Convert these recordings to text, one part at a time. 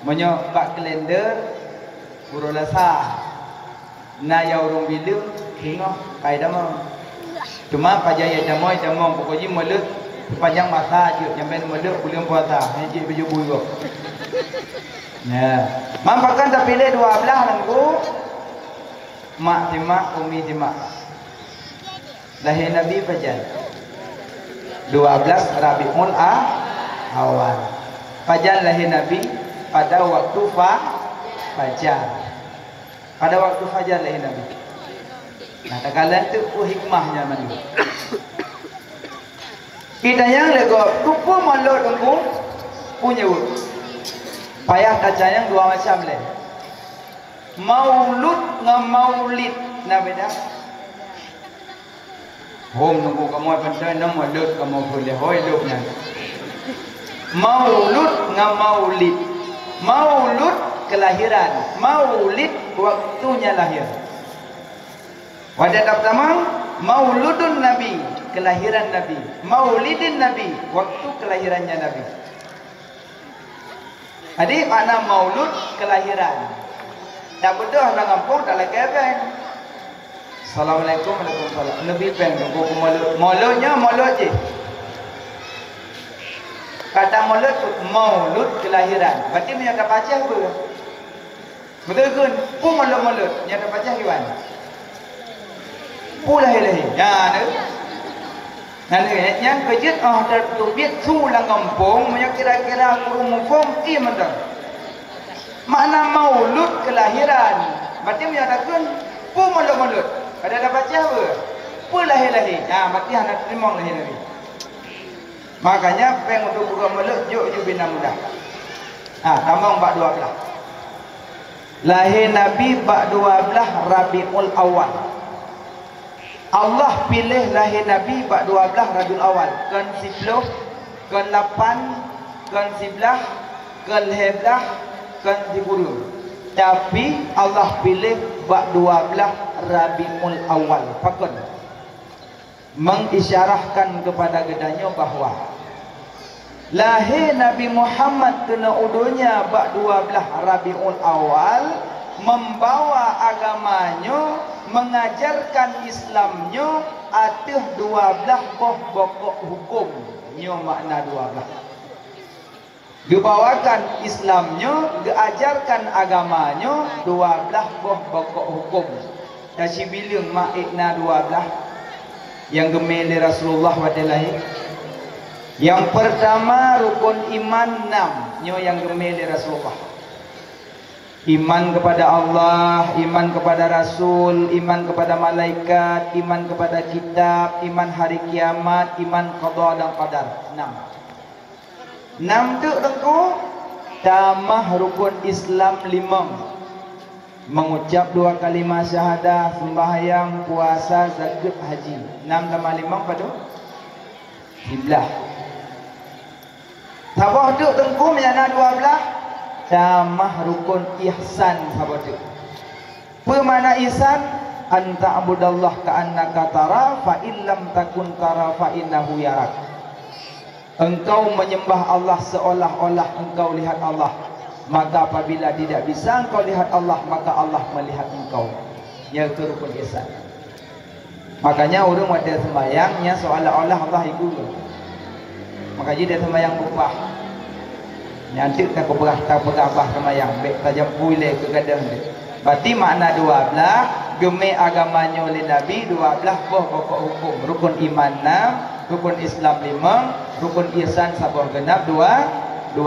Menyok bak kalender urulasa na ya urung bilu hingo kai damo cuma pajaya damoy damong pokoknya melut panjang masa je nyampen melut bulan puasa haji baju buyo ya mampakan tak pilih 12 nangku mak timak umi timak lahir nabi pajan 12 Rabiul Awal pajan lahir nabi pada waktu fajar. Pada waktu fajar lahir Nabi. Nah, takalan tu hikmahnya mana? Kita yang lego tupu malu tunggu punya urut. Payah kacanya dua macam le. Maulud ngam maulid na beda. Hom nunggu kamu pentai nam maulud kamu boleh hoi lubnya. Maulud ngam maulid. Maulud kelahiran, maulid waktunya lahir. Wadah pertama mauludun Nabi, kelahiran Nabi. Maulidin Nabi, waktu kelahirannya Nabi. Jadi makna maulud kelahiran. Tak betul orang kampung tak lagi apa. Assalamualaikum warahmatullahi wabarakatuh. Lebih pendek buku maulud. Mauludnya maulud je. Kata maulud maulud kelahiran. Berarti menyata baca apa? Betul kan? Pu maulud menyata baca hewan. Pu lahir-lahir. Ya, tu. Nanti yang kejut tertubit sulang kampung, menyata kira-kira kurung mufum ki mentang. Makna maulud kelahiran. Berarti menyatakan pu maulud. Ada baca apa? Pu lahir-lahir. Ya, berarti anak terima lahir-lahir. Makanya peng untuk buka mulut yuk bina mudah. Tambang bak 12. Lahir Nabi bak 12 Rabiul Awal. Allah pilih lahir Nabi bak 12 Rabiul Awal. Kan 10, kan 8, kan 11, kan 11, kan 10. Tapi Allah pilih bak 12 Rabiul Awal. Fakun mengisyarahkan kepada gedanya bahawa lahir Nabi Muhammad kena udunya bak 12 Rabiul Awal, membawa agamanya, mengajarkan Islamnya atas 12 pokok hukum. Nyo makna 12. Dibawakan Islamnya, diajarkan agamanya 12 pokok hukum. Kasi bilang makna 12 yang gemeli Rasulullah wadalahi. Yang pertama rukun iman 6 nyo yang gemeli Rasulullah. Iman kepada Allah, iman kepada Rasul, iman kepada malaikat, iman kepada kitab, iman hari kiamat, iman qada dan qadar. 6 tu tengku tambah rukun Islam 5. Mengucap 2 kalimah syahadah, sembahyang, puasa, zakat, haji. 6 tambah 5 apa tu? 11. Sabah tu tengku menyana 12 tambah rukun ihsan sabah tu. Apa makna ihsan? Anta abudallah ka'annaka tara fa illam takun tara fa innahu yarak. Engkau menyembah Allah seolah-olah engkau lihat Allah. Maka apabila tidak bisa engkau lihat Allah, maka Allah melihat engkau. Iaitu rukun ihsan. Makanya orang ada sembahyangnya seolah-olah Allah ikut. Makanya dia sembahyang berubah. Nanti tak berabah sembahyang. Baik tajam pulih ke kadang dia. Berarti makna 12 geme agamanya oleh Nabi 12 pokok hukum. Rukun iman 6, rukun Islam 5, rukun ihsan sabah genap 12.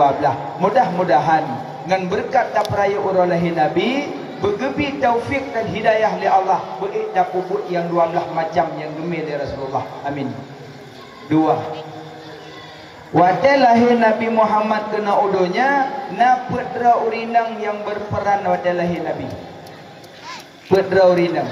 Mudah-mudahan dengan berkat daperaya urulahi Nabi, bergebi taufik dan hidayah oleh Allah, beridap puput yang 12 macam yang gemil dari Rasulullah. Amin. 2. Wadai lahir Nabi Muhammad kena udunya, na putra urinang yang berperan wadai lahir Nabi. Putra urinang.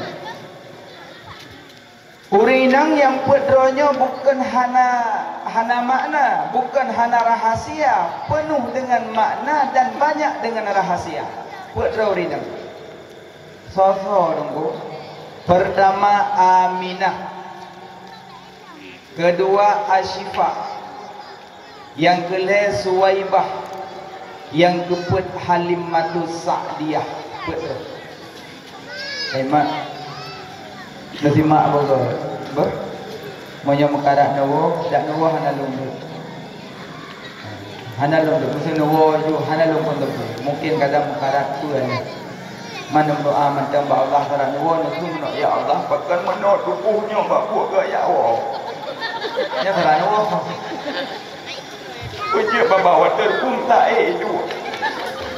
Urinang yang putranya bukan hana makna, bukan hana rahasia, penuh dengan makna dan banyak dengan rahasia. Putra urinang. Sosok tunggu. Pertama Aminah. Kedua Asyifa. Yang kelima Suwaibah. yang keput Halimatus Sa'diyah put mak nanti mak ber monya mekarak nawo dak nawo hanalung mesti nawo ju hanalung pun mungkin kadang mekarak tu mana doa macam Allah taala nawo tu ya Allah pakan menot tubuhnya bak buat gaya awak nya taala nawo Ujian bawa terpung tak itu.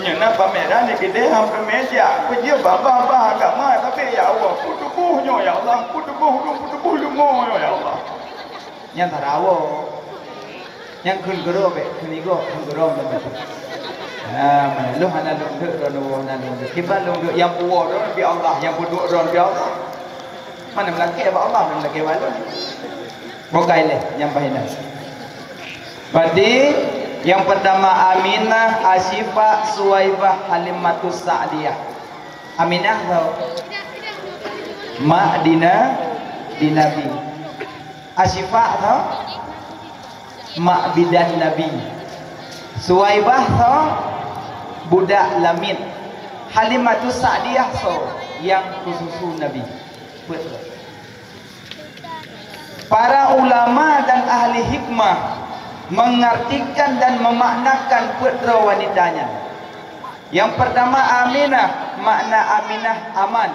Yang nak pameran ni kita hampir meja. Ujian bawa agama tapi ya Allah kutubuhnya ya Allah kutubuh lumo ya Allah. Yang tarawo, yang kun gero be kunigo kun gero betul. Mana lu hana lu dek rono hana lu dek. Kiban lu dek yang puo rono bi Allah yang buduk rono bi Allah. Mana melaki ba Allah melaki walu. Bokai le yang pahinan. Berarti yang pertama Aminah, Asyifa, Suwaibah, Halimatus Sa'diyah. Aminah tau? Mak Dina di Nabi. Asyifa tau? Mak bidan Nabi. Suwaibah tau? Budak Lamid. Halimatus Sa'diyah tau? Yang khususu Nabi. Betul. Para ulama dan ahli hikmah mengartikan dan memaknakan putra wanitanya. Yang pertama Aminah, makna Aminah aman.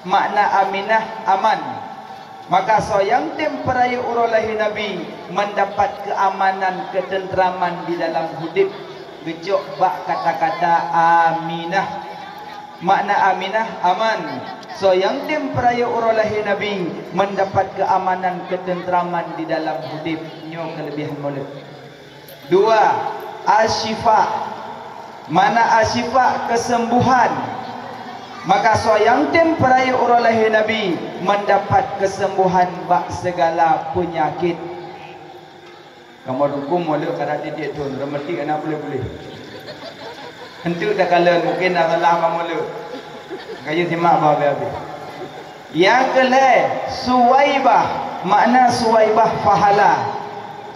Makna Aminah aman. Maka soyang temperaya urolahi Nabi mendapat keamanan, ketenteraman di dalam hidup. Gecok bak kata-kata Aminah. Makna Aminah aman. Soyang temperaya urolahi Nabi mendapat keamanan, ketenteraman di dalam hidup. Kelebihan mulut. Dua, Asyifa. Mana Asyifa? Kesembuhan. Maka soyang temperaya urolahi Nabi mendapat kesembuhan bak segala penyakit. Kamu dukung mulut karena titik tu remeti anak boleh. Hentu dah kala mungkin dah salah apa mulut. Kaya simak habis. Yang kelima Suwaibah. Makna Suwaibah pahala.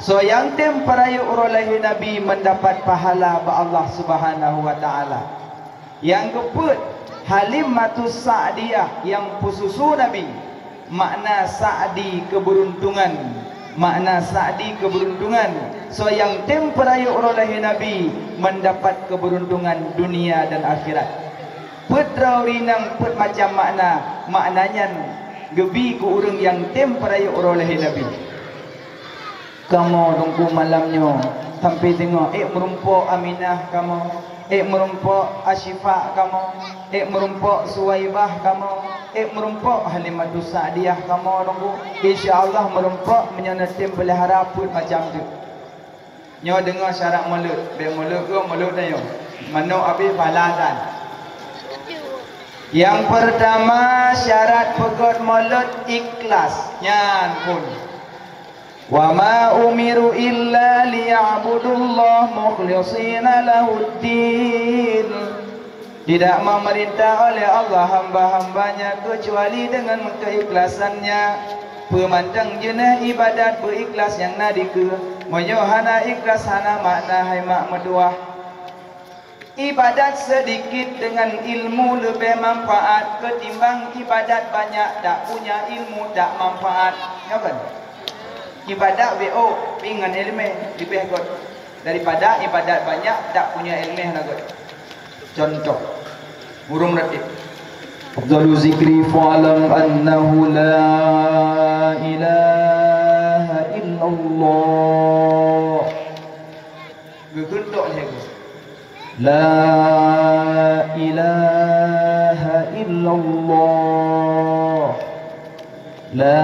So yang temperaya urolahi Nabi mendapat pahala ba Allah Subhanahu wa taala. Yang keempat Halimatus Sa'diyah yang pususu Nabi. Makna Sa'di keberuntungan. Makna Sa'di keberuntungan. So yang temperaya urolahi Nabi mendapat keberuntungan dunia dan akhirat. Putra rinang put macam makna. Maknanya gebi ku urang yang temperaya urolahi Nabi. Kamu tunggu malamnya sampai tengok merumpok Aminah kamu, merumpok Asyifa kamu, merumpok Suwaibah kamu, merumpok Halimatus Sa'diyah kamu tunggu. InsyaAllah merumpok menyonatim boleh harap pun macam tu. Nyo dengar syarat mulut, be mulut ke mulut dah yo. Mano habis balasan. Yang pertama syarat pegot mulut ikhlas. Nyan pun. Wa ma umiru illa liya'budullah mukhlishina lahuddin. Tidak memerintah oleh Allah hamba-hambanya kecuali dengan keikhlasannya. Pemandang jenis ibadat berikhlas yang nadika. Menyohana ikhlas hana makna hai mak meduah. Ibadat sedikit dengan ilmu lebih manfaat ketimbang ibadat banyak tak punya ilmu tak manfaat. Ya kan? Ibadat BO dengan ilmu lebih kot daripada ibadat banyak tak punya ilmu nak kot. Contoh burung ratib. Afdalu zikri fa'lam annahu la ilaha illallah. Gegentok lagi. La ilaha illallah. La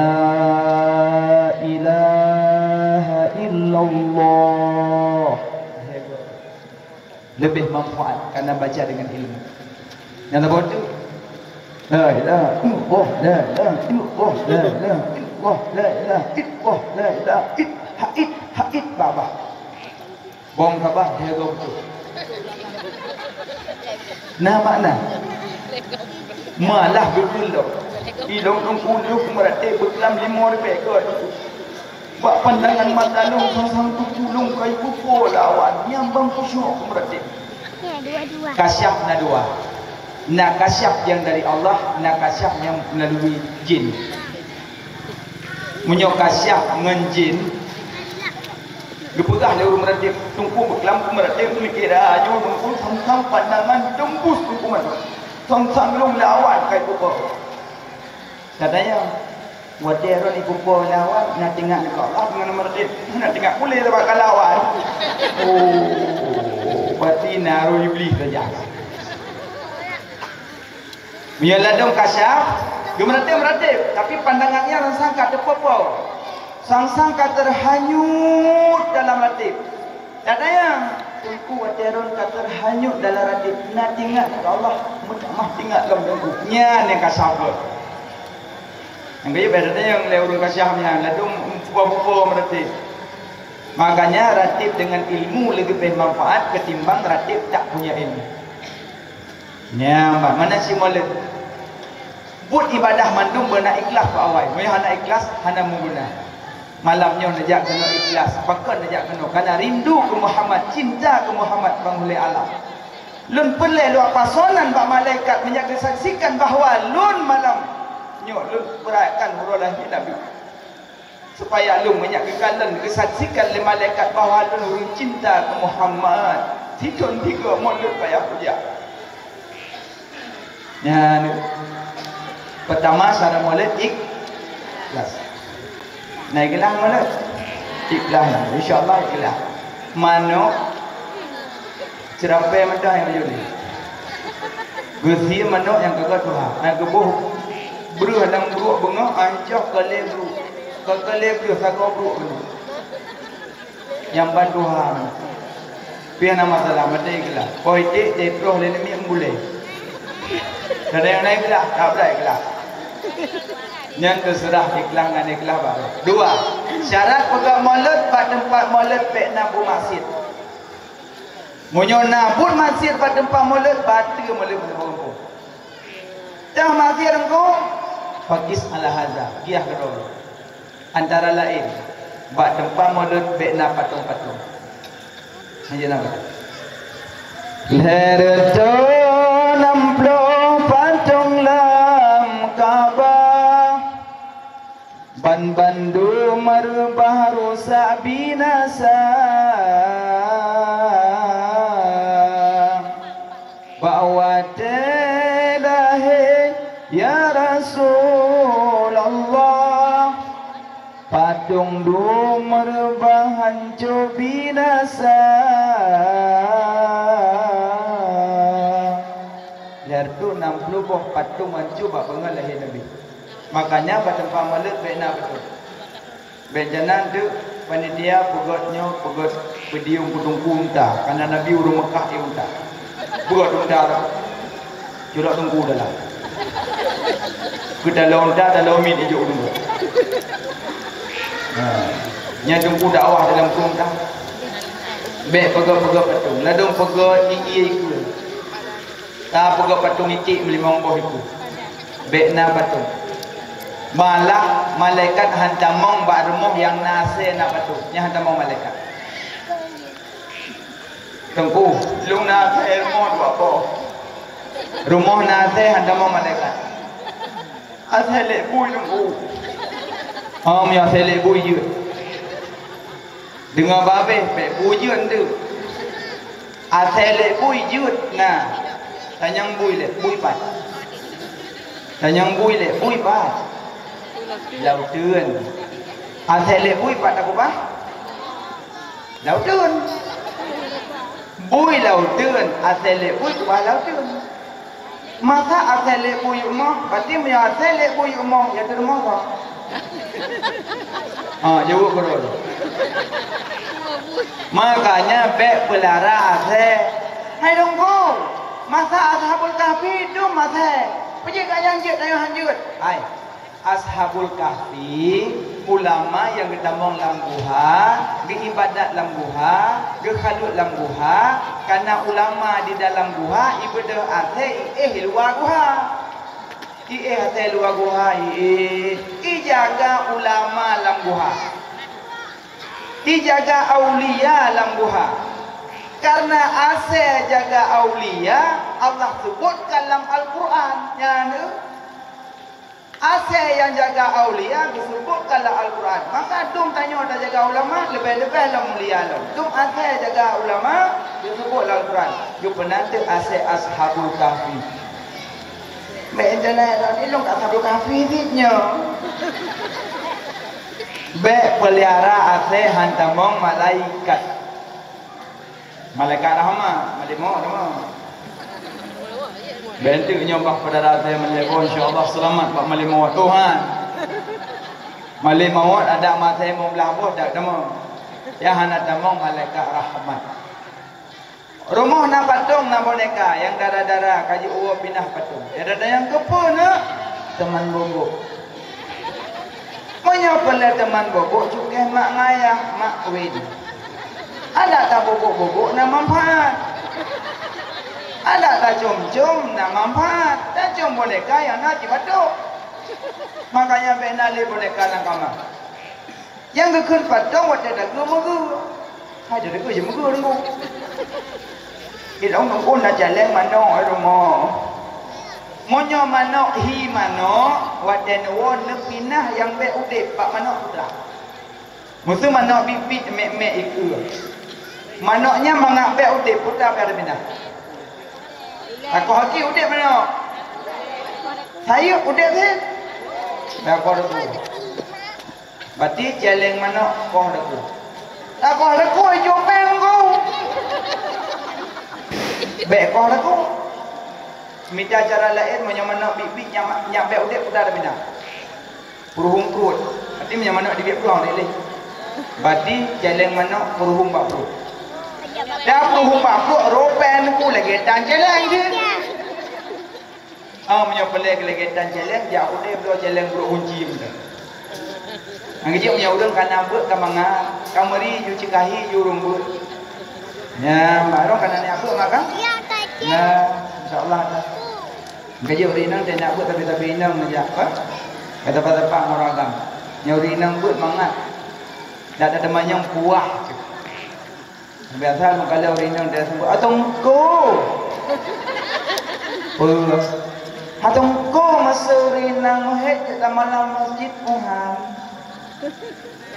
ilaha illallah. Lebih manfaat karena baca dengan ilmu. Yang tak bodoh. La ilaha illallah, la ilaha illallah, la ilaha illallah, la ilaha illallah, la ilaha illallah, haid baba. Bong kabah dia tu. Nah makna malah betul dah. Ilong kuluk merate beklam 5 ripek kot. Bak pandangan mata lu sang kulung kai kupo lawan yang bang kusyuk merate. Kasyaf na dua. Nak kasyaf yang dari Allah, nak kasyaf yang melalui jin. Munyo kasyaf ngan jin. Gepegah le urang meratip, tungku berkelampu meratip mikir ayo tungku sang pandangan tembus tungku mana. Sang long lawan kai pupo. Katanya waderon ibu pupo lawan nak tengok dekat Allah dengan meratip. Nak tengok boleh lah bakal lawan. Oh, berarti naruh iblis saja. Biarlah dong kasyaf, gemeratip, tapi pandangannya rangsangka terpopol. Sang-sangka terhanyut dalam ratib. Katanya, tungku wateron terhanyut dalam ratib. Nak tinggal kepada Allah, mah tinggal dalam tungku. Nya yang kasyaf. Yang kaya bedanya yang leurung kasyafnya, ladung buah-buah meratib. Makanya ratib dengan ilmu lebih bermanfaat ketimbang ratib tak punya ilmu. Nyambah mana si maulid? Buat ibadah mandum benar ikhlas pak awal. Mereka hana ikhlas, hana menggunakan. Malamnya najak kena ikhlas, pakai najak kena karena rindu ke Muhammad, cinta ke Muhammad penghuli alam. Lun pelai luar pasonan pak malaikat menjaga saksikan bahawa lun malam nyok lun beratkan huruf Nabi. Supaya lun menyaksikan kesaksikan le malaikat bahawa lun cinta ke Muhammad. Tidun tiga mulut payah puja. Ya, pertama syarat maulid ikhlas. Naiklah maulid ikhlas, insyaallah ikhlas. Mano cerapai madah yang juli. Gusi mano yang kagak Tuhan. Yang kebuh buru hadang buruk bunga anjak kalebru. Kalebru sagobru. Yang bantu Tuhan. Pian nama salah mata ikhlas. Poitik deproh le mi embule. Ada yang naik ikhlas, tak boleh ikhlas. Yang terserah ikhlas dengan ikhlas baru. Dua, syarat pegang maulid pada tempat maulid pek nabu masjid. Munyo nabut masjid pada tempat maulid batal maulid berkumpul. Dah masjid engkau fakis ala hadza, giah kedua. Antara lain pada tempat maulid pek na patung-patung. Hanya nama. Lerto namplo patung lam Kaabah ban bandu merubah rusak binasa bawa telahe ya Rasulullah patung du merubah hancur binasa. Lertu 60 buah patung hancur bak pengal lahir Nabi. Makanya pada tempat maulid benar betul. Bejanan tu panitia pegotnya pegot bediung putungku unta karena Nabi urung Mekah dia unta. Pegot unta lah. Curok tunggu dalam. Ke dalam unta dalam min hijau dulu. Nya tunggu dakwah dalam unta. Bek pegot-pegot patung. Ladung pegot gigi ikut. Tak pegot patung ikik melimang boh itu. Bek na patung. Malah malaikat hantamong bak rumah yang nase na patung. Yang hantamong malaikat. Tengku, lung nase rumah dua apa? Rumah nase hantamong malaikat. Asalek bui tengku. Ya asalek bui je. Dengar babeh, pek bui je tu. Asalek bui je. Nah. Tanyang bui le, bui pat. Tanyang bui le, bui pat. Lau tươn. Thầy le bui pat aku bah? Lau tươn. Bui lau tươn, thầy le bui ku lau tươn. Masa thầy le bui umah, berarti punya thầy le bui umah ya terumah kah? Jawab betul. Makanya bek pelara thầy. Hai dongku. Masa Ashabul Kahfi itu masa pergi kat yang jet ayo hanjut. Hai. Ashabul Kahfi ulama yang ketamong lam guha, beribadat lam guha, gekhalut lam guha, karena ulama di dalam guha ibadah ate luar guha. Ate luar guha jaga ulama lam guha. Dijaga aulia lam guha. Karena asal jaga aulia Allah sebut dalam Al-Quran. Asal yang jaga aulia disebut dalam Al-Quran. Maka dum tanya dah jaga ulama lebih-lebih lah mulia lah. Dum asal jaga ulama disebut dalam Al-Quran. You pernah tu asal Ashabul Kahfi. Baik jalan dah ni long Ashabul Kahfi ditnya. Baik pelihara asal hantamong malaikat. Malaikat rahmat, malimau nama. Bentuk nyombak pada rasa malimau, insyaAllah selamat Pak malimau Tuhan. Malimau ada masa yang mau belabuh tak nama. Ya hana tamong malaikat rahmat. Rumah nak patung nak boneka yang darah-darah kaji uwa pindah patung. Ya ada yang kepo nak teman bobok. Menyapa teman bobok juga mak ngayah mak win. Ada tak bobok-bobok nak manfaat. Ada tak cum-cum nak manfaat. Dan cum boneka yang nak dibatuk. Makanya benali boneka nak kamar. Yang kekun patung wadah dagu megu. Hai dagu je megu dengku. Kita orang pun nak jalan mana rumah. Monyo manok hi manok wadah nuwon nepinah yang be udip pak manok putra. Musuh manok pipit mek-mek iku. Manoknya mengabek udip putra pada pindah. Aku haki udip manok. Saya udip sih. Aku ada tu. Berarti jalan manok kau ada tu. Aku ada tu jopeng kau. Bek kau ada tu. Minta cara lain menyamanok bibit yang bek udip putra pada pindah. Puruhung perut. Berarti menyamanok di bibit pulang ni. Berarti jalan manok puruhung bak perut. Dah puruhung bak perut ropen ku lagi tan jalan dia. Menyopelek lagi tan jalan dia udah bro jalan bro kunci benda. Angji punya urang kana beut ka manga kamari ju cikahi ju rumbut. Ya, baru kana ni apa makan? Ya, tadi. Nah, insyaallah dah. Angji urinang dan nak beut tapi inang aja apa? Kata pada orang agam. Nyuri inang beut mangat. Tak ada teman yang puah. Biasa kalau orang dia sebut atongko. Atongko masa rinang het kita malam masjid Tuhan.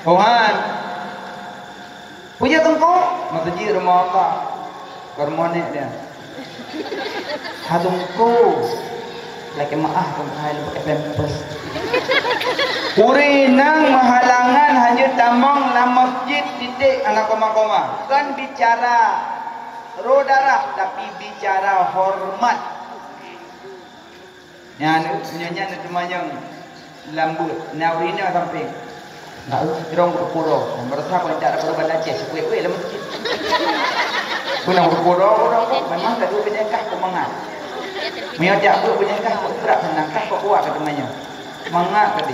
Tuhan. Puja tongko masjid rumah apa? Kormonek dia. Atongko. Lagi maaf kemahal pakai pampers. Urinang mahalangan hanya tamang la masjid titik anak koma-koma. Kan bicara rodarah tapi bicara hormat. Yang punyanya cuma yang lambut. Nah urina sampai. Nak irong berpuro. Merasa kalau tak ada perubahan Aceh, kuih-kuih lah masjid. Kuna berpuro memang tak ada penyekah kemangat. Miajak buat penyekah berat senangkah kok kuat kata temannya. Mangak tadi.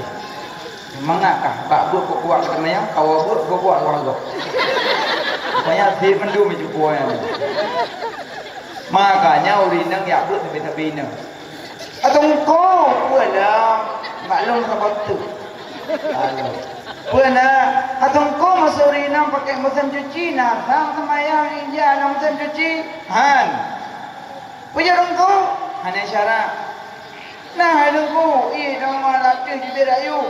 Mangakah bak buat kok kuat kata temannya, kau buat kok kuat orang tu. Saya si mendu meju kuat. Makanya urinang ya buat tapi ina. Atau kau pula maklum apa tu. Pula atau kau masuk urinang pakai mesin cuci nah, sang semayang inja nak mesin cuci. Han. Punya rongko, hanya syarat. Nah, rongko, dah malah tu jadi rayu.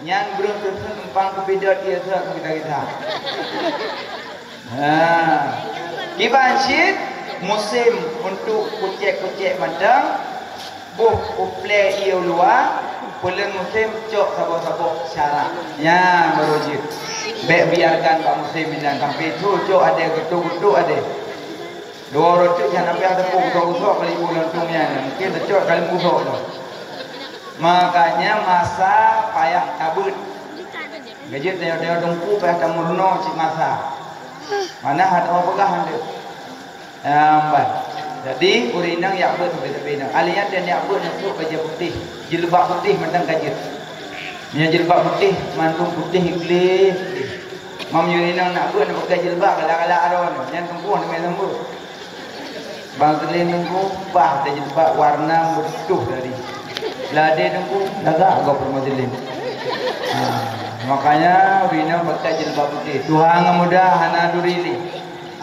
Yang belum tersempat kebeda dia tak kita. Kibansit musim untuk kucek-kucek madang, buh uple ia luar, pulang musim cok sabuk-sabuk syarat. Ya, berujud. Baik biarkan pak musim bilang sampai tu cok ada getuk-getuk ada. Dua rocok yang sampai ada pukul-pukul kali bulan tungnya mungkin rocok kali pukul tu. Makanya masa payah kabut. Gajit tengok dongku payah tamurno cik masa. Mana ada orang pegahan dia. Ambat. Jadi urinang yak bet sampai nang. Alian dan yak bet nak baju putih, jilbab putih mentang gajit. Punya jilbab putih, mantung putih iklis. Mam urinang nak bet nak pakai jilbab kala-kala aron. Yang tempuh nak main lembu. Bang Selin nunggu bah dia jilbab warna mertuh tadi. Lade nunggu lagak kau permodelin. Makanya urina pakai jilbab putih. Tuhan muda hana durili.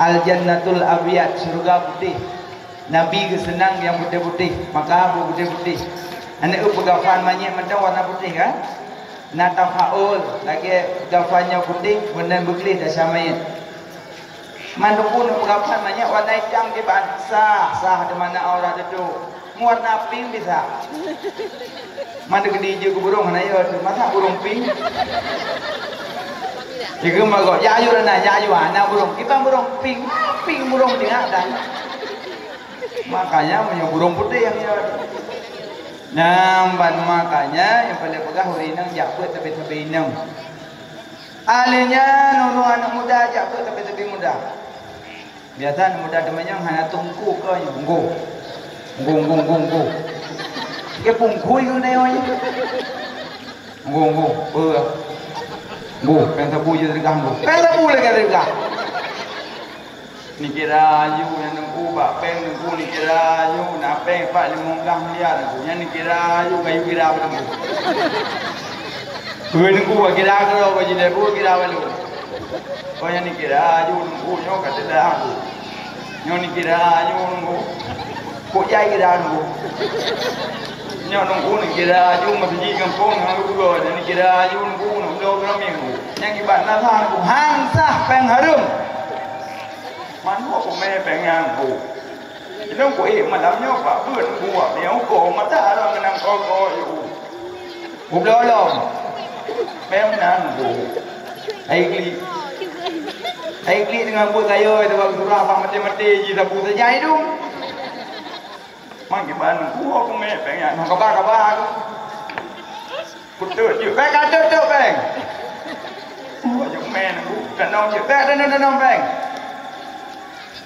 Al jannatul abyad, surga putih. Nabi ke senang yang putih-putih, maka abu putih-putih. Anak pegafan banyak macam warna putih kan? Natafaul lagi gafannya putih, benar beklih dah samain. Mandu pun pegafan banyak warna hitam di sah di mana orang itu. Warna pink bisa. Mandu gede je ke burung mana ya? Masa burung pink? Jika mago jayu na jayu ana burung. Kita burung pink, pink burung tengah dan. Makanya punya burung putih yang ya. Nampan makanya yang paling pegah hurinang jakut tepi-tepi inang. Alihnya nuru anak muda jakut tepi-tepi muda. Biasa anak muda temannya hanya tungku ke nggo. Nggo. Ke pungku itu nayonya. Nggo. Nggo, pengen tabu je dergah nggo. Pengen tabu lagi dergah. Ni kira ayu yang nunggu bak peng nunggu ni kira ayu nak peng 4-15 miliar nunggu yang ni kira ayu kayu kira apa nunggu gue nunggu bak kira kalau bagi dia bu kira apa nunggu kau yang ni kira ayu nunggu nyo kata dah aku nyo ni kira ayu nunggu kau jai kira nunggu nyo nunggu ni kira ayu masih kampung nunggu gue yang ni kira ayu nunggu nunggu kami nunggu yang ibarat nasa nunggu hansah peng harum. Mana aku main pengen aku. Ini aku mana nyo pak buat buat ni aku mata orang kenang kau itu. Aku belum. Memang aku. Aikli dengan buat kayu itu bang surah bang mati ji sabu saja itu. Mang gimana? Aku main pengen. Kabar aku. Kutu juga. Kata tu bang. Oh jangan main aku. Kenal je. Tenang bang.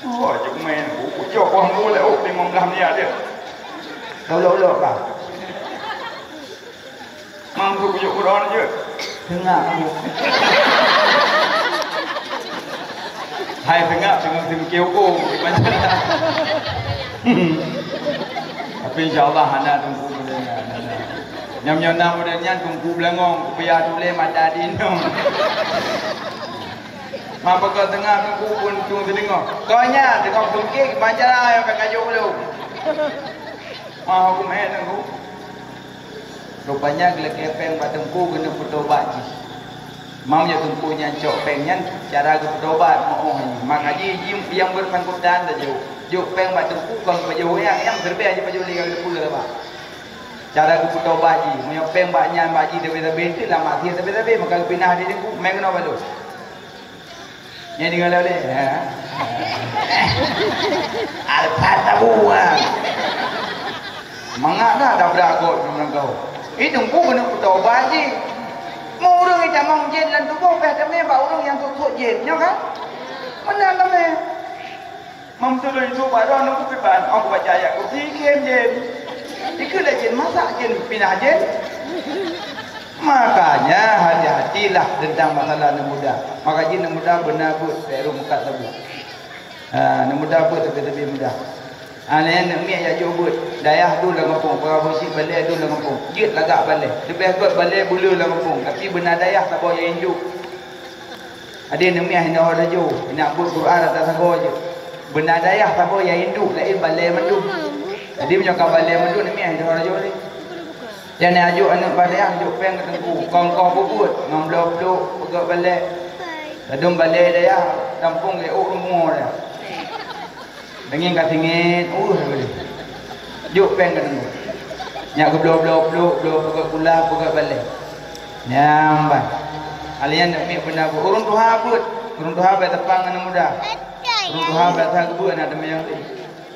Oh, chúng mày cũng cho con mua lại ốc thì mong làm gì à đi. Lâu cả. Mang thuộc dụng của đó chứ. Thương ngạ không? Hai thương ngạ từng kêu cô thì bánh chân là. Tapi insyaallah anak tunggu boleh. Nyam nama dan tunggu belangong, biar boleh mata dinum. Mapa kau tengah tunggu pun tunggu tengok. Kau nya tengok bungkik macam lah yang pakai kayu dulu. Aku main tunggu. Rupanya gelak kepeng bat tunggu kena bertobat ji. Mau je tunggunya cok pengnya cara ke bertobat mau ni. Maka ji yang berpangkutan dah jauh. Jauh peng bat tunggu kau baju yang terbaik aja baju liga ke pulau apa. Cara ke bertobat ji. Mau peng batnya baji tapi lah mati tapi maka pindah di tunggu main kena balu. Yang tinggal oleh Alpat tabuan Mengapa dah berakut dengan kau itu tunggu kena bertobat je mau orang yang jamang jen dan tunggu peh orang yang tutup jennya kan mana namanya mamsul itu baru nunggu pipan aku baca ayat aku kem jen ikutlah jen masak jen pindah jen. Makanya hati-hatilah tentang masalah muda. Maka jin muda benar pun baru muka tabu. Muda pun tapi muda. Ane nak miak ya jobut. Dayah tu lah kampung, perabosik balai tu lah kampung. Jit lagak balai. Lebih kot balai bulu lah kampung. Tapi benar dayah tak boleh induk. Ada nak miak hendak orang jo. Nak buat Quran atas sago je. Benar dayah tak boleh induk. Lain balai mandu. Jadi menyokap balai mandu nak miak hendak orang jo ni. Jangan ajuk anak balik ajuk peng ketengku. Kau bubut ngam-blok pegak balik. Dadum balik dia kampung ke rumah dia. Dengin kat tingin, boleh. Juk peng ketengku. Nyak ke blok pegak pula pegak balik. Nyambat. Alian nak mik benda bu. Urung tuha put. Urung tuha bai tepang anak muda. Urung tuha bai tak bu anak demi yang ni.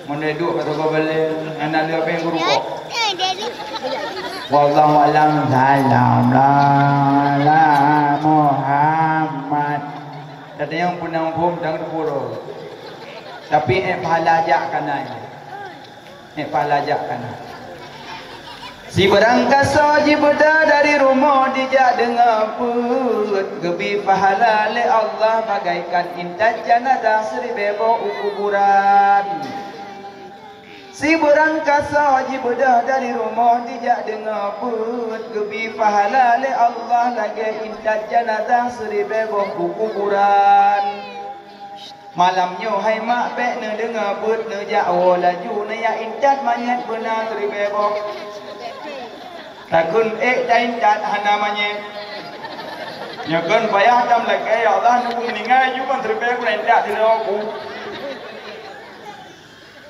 Mun duduk kat pegak balik anak dia peng guru kok. Wallahu alam salam la Muhammad. Tadi yang punang bom jangan puro. Tapi pahala ajak kana. Pahala ajak kana. Si berangkat soji beda dari rumah dijak dengan put gebi pahala le Allah bagaikan intan janadah seribu kuburan. Si berangkat soji beda dari rumah dijak dengan put gebi pahala le Allah lagi intan janadah seribu kuburan. Malamnya hai mak bek ne dengar but ne jauh laju ne ya incat manyet benar dari bebok. Takun incat hana manyet. Nyakan payah dam lagi ya Allah nu meninggal ju kan dari bebok incat di aku.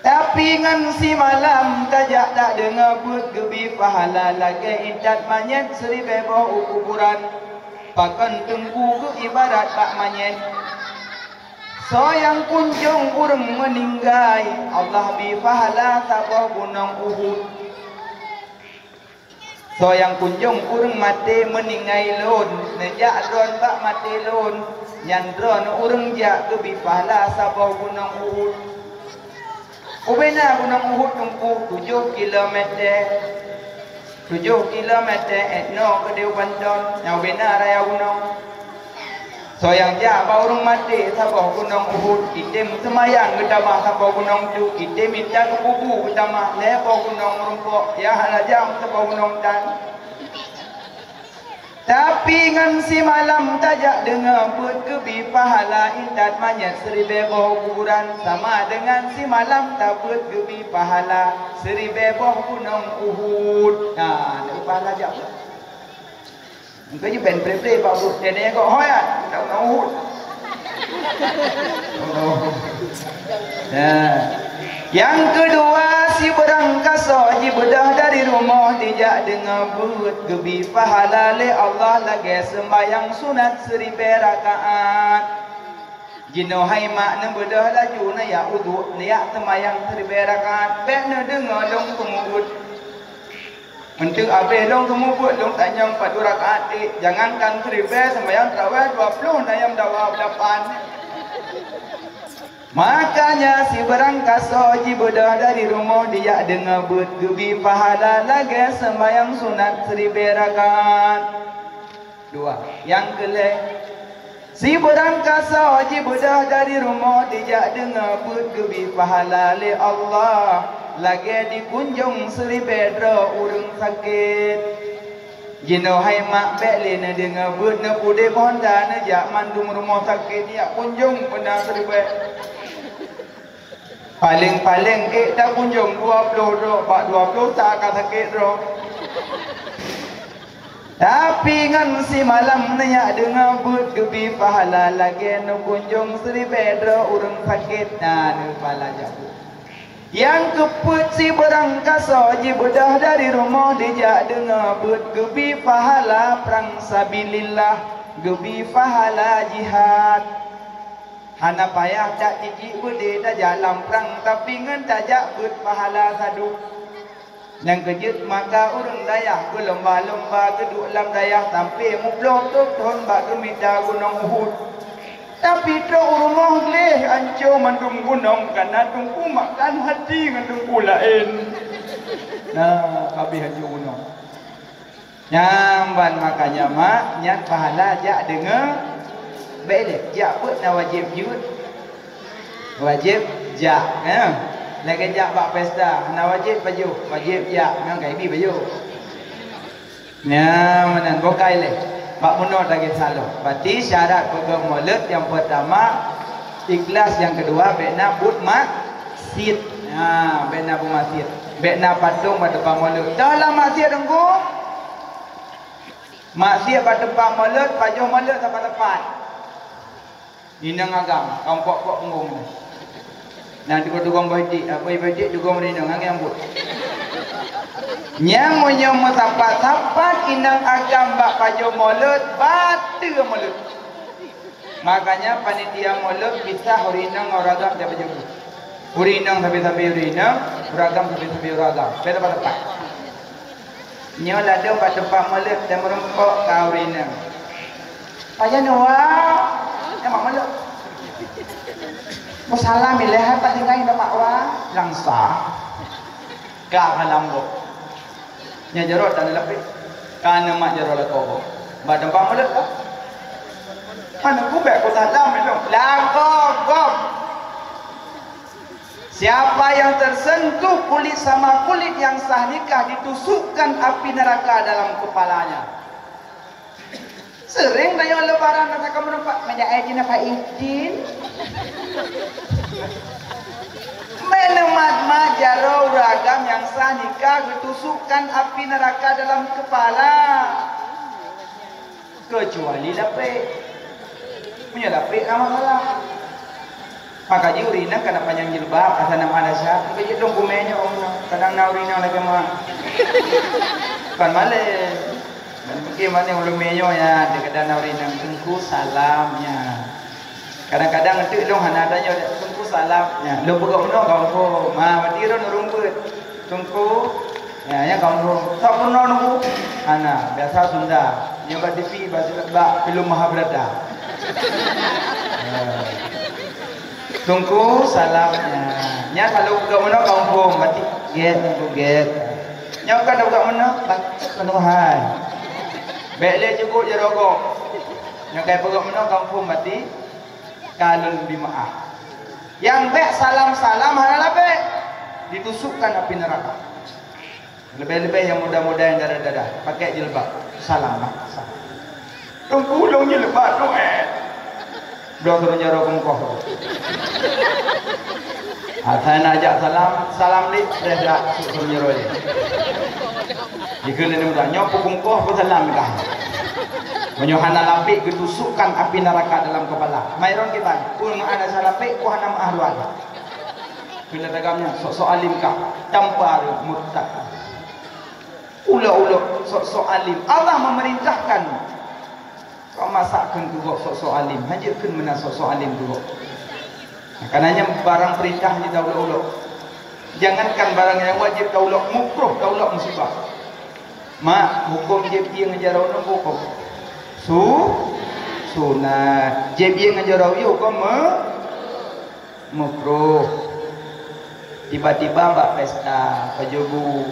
Tapi ngan si malam tajak tak dengar but gebi pahala lagi incat manyet seri bebok ukuran. Pakan tengku ke ibarat pak manyet. So yang kunjung urang meninggal Allah bi pahala sabah gunung Uhud. So yang kunjung urang mati meninggal lon nejak dron bak mati lon nyandron urang jak ke bi pahala sabah gunung Uhud. Ubena gunung Uhud tempuh 7 km. 7 km etno ke Dewa Bandon yang bina raya gunung. So yang jak baurung mati sabah gunung Uhud item semayang gedamah sabah gunung tu item minta ke bubu gedamah lepo gunung rumpok ya halajam sabah gunung dan. Tapi ngan si malam tajak dengar but kebi pahala intat manyet seribu kuburan sama dengan si malam tabut kebi pahala seribu gunung Uhud. Nah, ada pahala jak. Engkau je ben play pak bro. Dia kau hoi ah, tak nak Uhud. Nah. Yang kedua si berangkasa ji bedah dari rumah dijak dengar but gebi pahala le Allah lagi sembahyang sunat 1000 rakaat. Jino hai mak ne bedah laju na ya uduk liak sembahyang 1000 rakaat. Bek ne dengar dong kemubut. Untuk habis long kemubut long tanya 4 rakaat jangankan 1000 sembahyang tarawih 20 nayam dawa 8. Makanya si berangkasa ji bedah dari rumah dia dengar but gebi pahala lagi sembahyang sunat 1000 rakaat. 2. Yang kelih si berangkasa ji bedah dari rumah dia dengar but gebi pahala le Allah lagi dikunjung 1000 dra urang sakit. Jino hai mak bek le na dengar but na pude Honda na jak mandung rumah sakit ya kunjung benda 1000. Paling-paling tak kunjung 20 ro, pak 20 tak akan sakit ro. Tapi ngan si malam nanya dengar but gebi pahala lagi nu kunjung 1000 ro urang sakit nah nu pala jauh. Yang keput si berangkasa ji bedah dari rumah dijak dengar but gebi pahala perang sabilillah gebi pahala jihad. Hana payah tak gigi budi dah jalan perang tapi ngan tajak but pahala sadu. Yang kejut maka urang dayah ke lomba-lomba keduk lam dayah sampai mublok tu tahun bak gemida gunung Uhud. Tapi tu rumah leh anco mandung gunung karena tungku makan hati ngan tungku lain. Nah, habis anco gunung. Nyamban makanya mak nyat pahala jak dengar baik jak pun nak wajib jud. Wajib jak ya. Lagi jak bak pesta nak wajib baju, wajib jak memang kai bi baju. Nya menan bokai le. Bak munot lagi selalu. Berarti syarat pegang maulid yang pertama ikhlas, yang kedua bekna but masjid. Ha, bekna but masjid. Bekna patung pada depan maulid. Dalam masjid engko. Masjid pada depan maulid, pajuh maulid sampai tepat. Inang agam, kampok-pok ngong. Nanti kau tukang badik, apa badik tukang merindang angin ambut. Nyang menyom tapat-tapat inang agam bak pajo mulut, batu mulut. Makanya panitia mulut bisa hurinang oragam dia pajo. Hurinang sampai hurinang, oragam sampai oragam. Beda tepat. Nyo ladang pada tempat mulut dan merempok kau hurinang. Pajo nuah. Mak malu. Musalam milih apa tinggal dak makwa langsa. Ka halambok. Nya jarot dan lebih. Kana mak jarot ko. Ba tempat malu ka. Mana ku bek ko salam itu. Langkok. Siapa yang tersentuh kulit sama kulit yang sah nikah ditusukkan api neraka dalam kepalanya. Sering tanya lebaran kata kamu nampak meja izin apa izin? Menemat majarau ragam yang sah nikah ketusukkan api neraka dalam kepala. Kecuali lapik. Punya lapik sama malah. Maka ji urina kena panjang jilbab asal nama ada syak. Ke dong kumenya orang. Kadang na urina lagi mah. Kan male. Dan mungkin mana yang menyo ya dekat na urina tungku salamnya. Kadang-kadang itu dong hanadanya tungku salamnya. Lo buka uno kau ko. Ma matiro nurumbut. Tungku ya kau ko. Tak pernah nunggu. Ana biasa Sunda. Nyoba TV bahasa lebak film Mahabharata. Tunggu salamnya. Nya kalau buka mana kampung mati get tunggu get. Nya kan buka mana penuhan. Bele cukup jerogok. Nya kai buka mana kampung mati kalun bimaah. Yang bek salam-salam halalah bek ditusukkan api neraka. Lebih-lebih yang muda-muda yang dada-dada pakai jilbab. Salam. Tunggu dong jilbab tu Dua turun jaro kengkoh. Saya najak salam ni dah turun jaro ni. Jika ni mudah nyop kengkoh pun salam kah. Menyohana lapik ketusukkan api neraka dalam kepala. Mairon kita pun ada salapik ku hana ahluan. Bila dagamnya sok alim kah tanpa murtad. Ula-ula sok alim. Allah memerintahkan kau masakkan tu sok alim. Hajatkan mana sok alim tu. Karenanya barang perintah ni ula-ula. Jangankan barang yang wajib ula mukruh ula musibah. Mak hukum je piang ngajarau nak hukum. Sunat. Je piang ngajarau yo hukum mukruh. Tiba-tiba mbak pesta pajogu.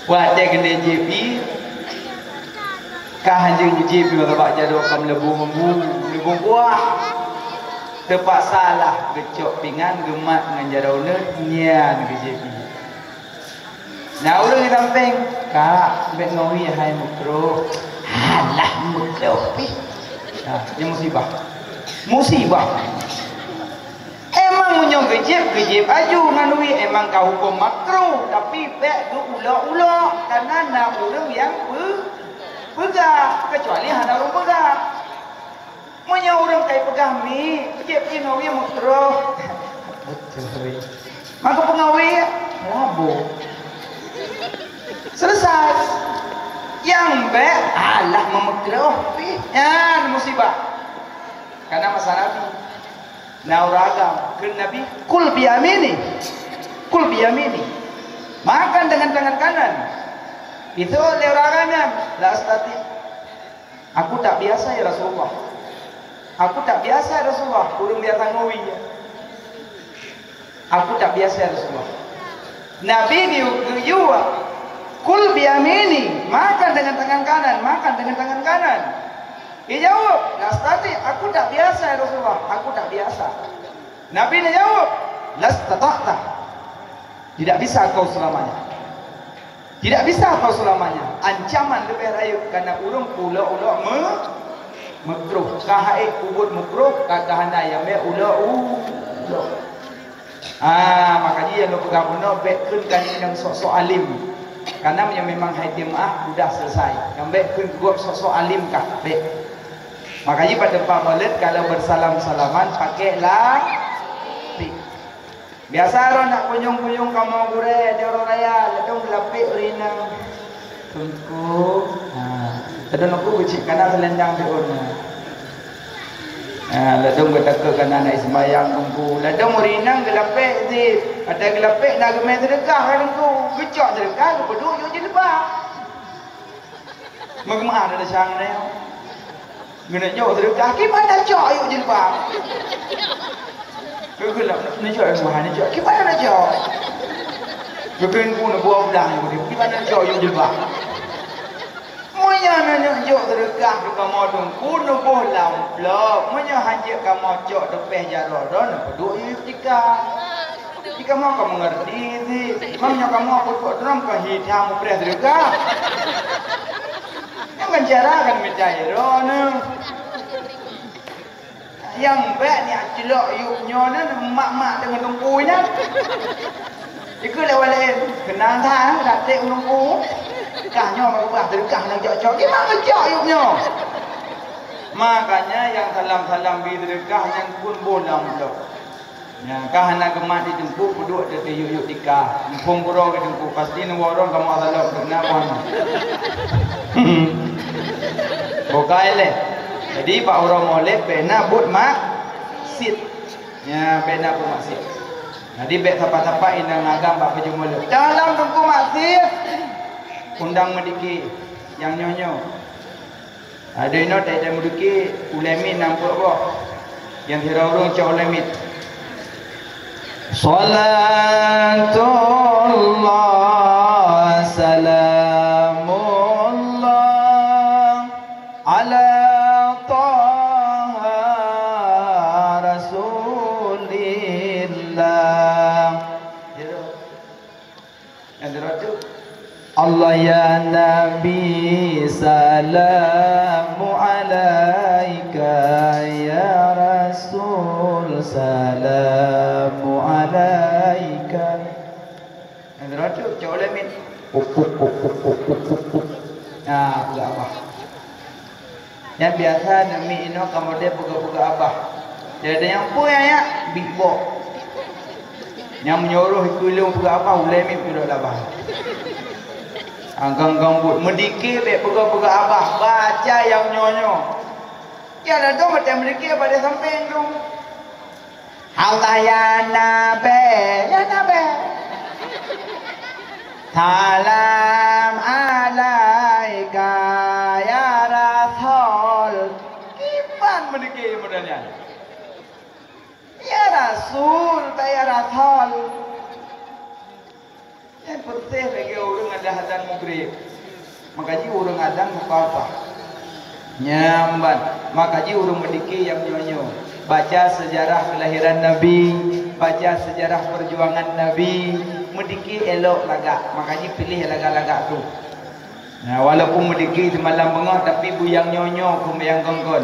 Buat dia kena JP kah anjing JP sebab jaduk kam lebung buah tepat salah gecok pingan gemat dengan jadauna nyan ke JP. Nah ulang di samping kak bek ngawi hai mukro alah mukro pi yang musibah emang munyong gejib aju nganui emang kau hukum makruh tapi bek du ula-ula karena nak orang yang pegang kecuali hana orang pegang munyong orang kai pegang mi gejib ngawi makruh betul maka pengawi labu selesai yang bek alah memakruh pi ya musibah karena masalah Nauragam ke Nabi kul biyamini makan dengan tangan kanan itu nauragamnya la astati aku tak biasa ya Rasulullah kurang biasa ngawi ya aku tak biasa ya Rasulullah Nabi diuwa kul biyamini makan dengan tangan kanan dia jawab, lastati, aku tak biasa ya Rasulullah, aku tak biasa. Nabi dia jawab, lastata'ta, tidak bisa kau selamanya. Ancaman lebih rayu karena urung ula-ula makruh. Kahai kubut makruh, kahana yang be ula. Makanya yang lu pegang benar bekun kan yang sok alim. Karena memang haid sudah selesai. Yang bekun gua sok alim kah bek. Makanya pada Pak Maulid kalau bersalam-salaman pakailah lapik. Biasa orang nak kunjung-kunjung kamu gure di orang raya, ledong lapik rina. Tunggu. Tadon aku ucik kana selendang di ona. Ledong bertakut kana nak sembahyang tunggu. Ledong rina gelapik di. Ada gelapik nak gemai sedekah tunggu. Gecok sedekah peduk yo je lebah. Mengemah ada sang ni. Guna jauh sedekah, gimana jauh yuk jilbab? Kau nak jauh yang mana jauh? Gimana nak jauh? Kau nak buah udang yang gimana jauh yuk jilbab? Manya nak jauh sedekah tu kamu tunggu nak buah lamplok. Manya hajat kamu jauh depan jalan nak peduk yuk jika mau kamu ngerti sih, mamnya kamu aku drum ke hitam pres sedekah. Yang cara kan mencair, Yang baik ni acelok yuknya ni mak-mak dengan tungku ni. Ikut lewat lain. Kenal tak datik tungku. Kahnya mak-mak terkah nak jok-jok. Gimana jok yuknya? Makanya yang salam-salam bidrekah yang pun bolam tu. Ya, kah nak gemak di tungku duduk di yuk-yuk dikah. Pung burung di tungku pasti orang kamu salam kena pun. Bukai leh. Jadi pak orang molek pena but mak sit. Ya, pena but mak sit. Jadi bek siapa-siapa inang agam pak baju molek. Dalam tungku mak sit. Undang mediki yang nyonyo. Ada ino tak ada mediki ulemin nampak apa? Yang hirau-hirau cak ulemin. Salatullah salamullah ala taha rasulillah. Allah ya Nabi salamu alaika ya Rasul salamu alaika. Yang terakhir cak ulemin. Nah, buka abah. Yang biasa nami ino kamu dia buka-buka abah. Jadi yang pun ya big box. Yang menyuruh ikulung buka abah ulemin pula abah. Anggang but medikir bek buka-buka abah baca yang nyonyo. Ya dah tu macam medikir pada samping tu. Allah ya Nabi, ya Nabi. Salam alaika ya Rasul. Kipan medikir modalnya. Ya Rasul, ya Rasul. Yang penting bagi orang ada hadan maghrib. Makanya orang adan buka apa? Nyamban. Makanya orang mediki yang nyonyo. Baca sejarah kelahiran Nabi, baca sejarah perjuangan Nabi, mediki elok lagak. Makanya pilih lagak-lagak tu. Nah, walaupun mediki di malam bengah tapi buyang nyonyo kumbayang gonggon.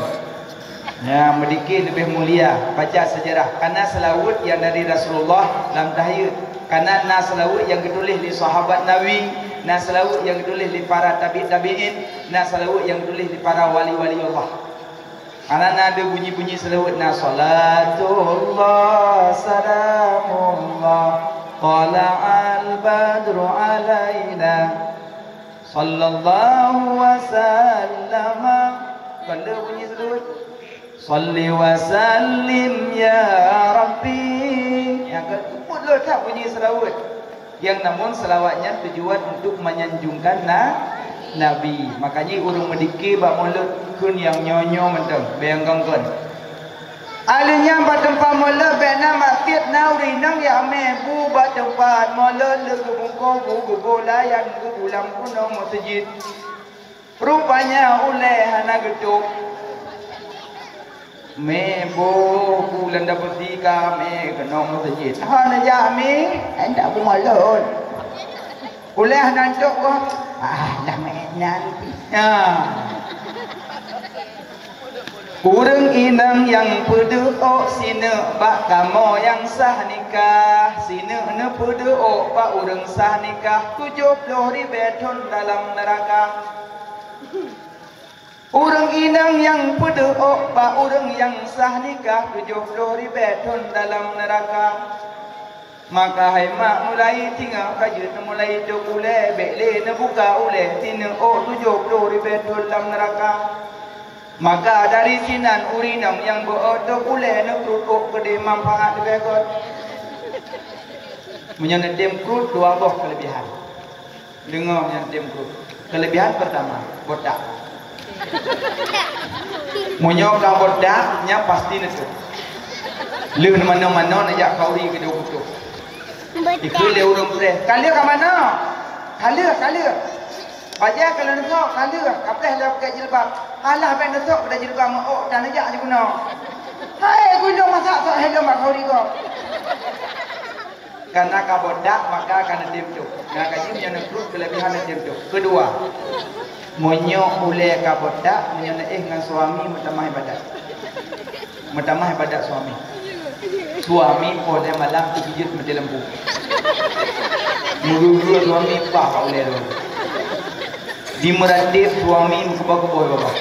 Ya, mediki lebih mulia. Baca sejarah. Karena selawut yang dari Rasulullah dalam tahiyat. Karena nas selawut yang ditulis di sahabat Nabi, nas selawut yang ditulis di para tabi'in, nas selawut yang ditulis di para wali-wali Allah. Karena ada bunyi-bunyi selawut na salatullah salamullah tala'al badru alaina sallallahu wa sallama. Kalau bunyi selawut salli wa sallim ya Rabbi. Yang kedua lo tak bunyi selawat. Yang namun selawatnya tujuan untuk menyanjungkan Nabi. Makanya urung mediki bak mulut kun yang nyonyo mentang bayang ganggon. Alinya ba tempat mula bena masjid nauri nang ya mebu ba tempat mula le bungko bu layan bu lam kuno masjid. Rupanya oleh hana geduk mebo bulan dapat tiga me kena masjid. Hana jami anda bumalon. Oleh nantok ko dah mainan. Urang inang yang berdoa sina bak kamu yang sah nikah, sina ne berdoa bak urang sah nikah 70 ribu dalam neraka. Urang inang yang berdoa bak urang yang sah nikah 70 ribu dalam neraka. Maka hai mak mulai tinggal kajian mulai jokule bekle ne buka oleh tina 70 ribu dalam neraka. Maka dari sinan urinam yang berotok oleh ne kerukuk gede manfaat bekot. Menyana dem krut dua boh kelebihan. Dengar yang dem krut. Kelebihan pertama botak. Munyo ka botaknya pasti netu. Lu mana-mana nak jak kauri ke dua kutuk. Ikut le urang pre. Kali ke mana? Kali. Baca kalau nesok kali kaplah le pakai jilbab. Alah ben nesok pada jilbab mak dan ajak je guna. Hai guna masak sok hello mak kauri ko. Karena ka bodak maka akan dem tu. Nah kaji yang krut kelebihan dem tu. Kedua, monyo ule ka bodak menyana dengan suami mutamah ibadat. Metamah ibadat suami. Suami pada malam terpijit mati lembu. Mulu-mulu suami pah tak boleh tu. Di meradip suami kebah-kebah bapa.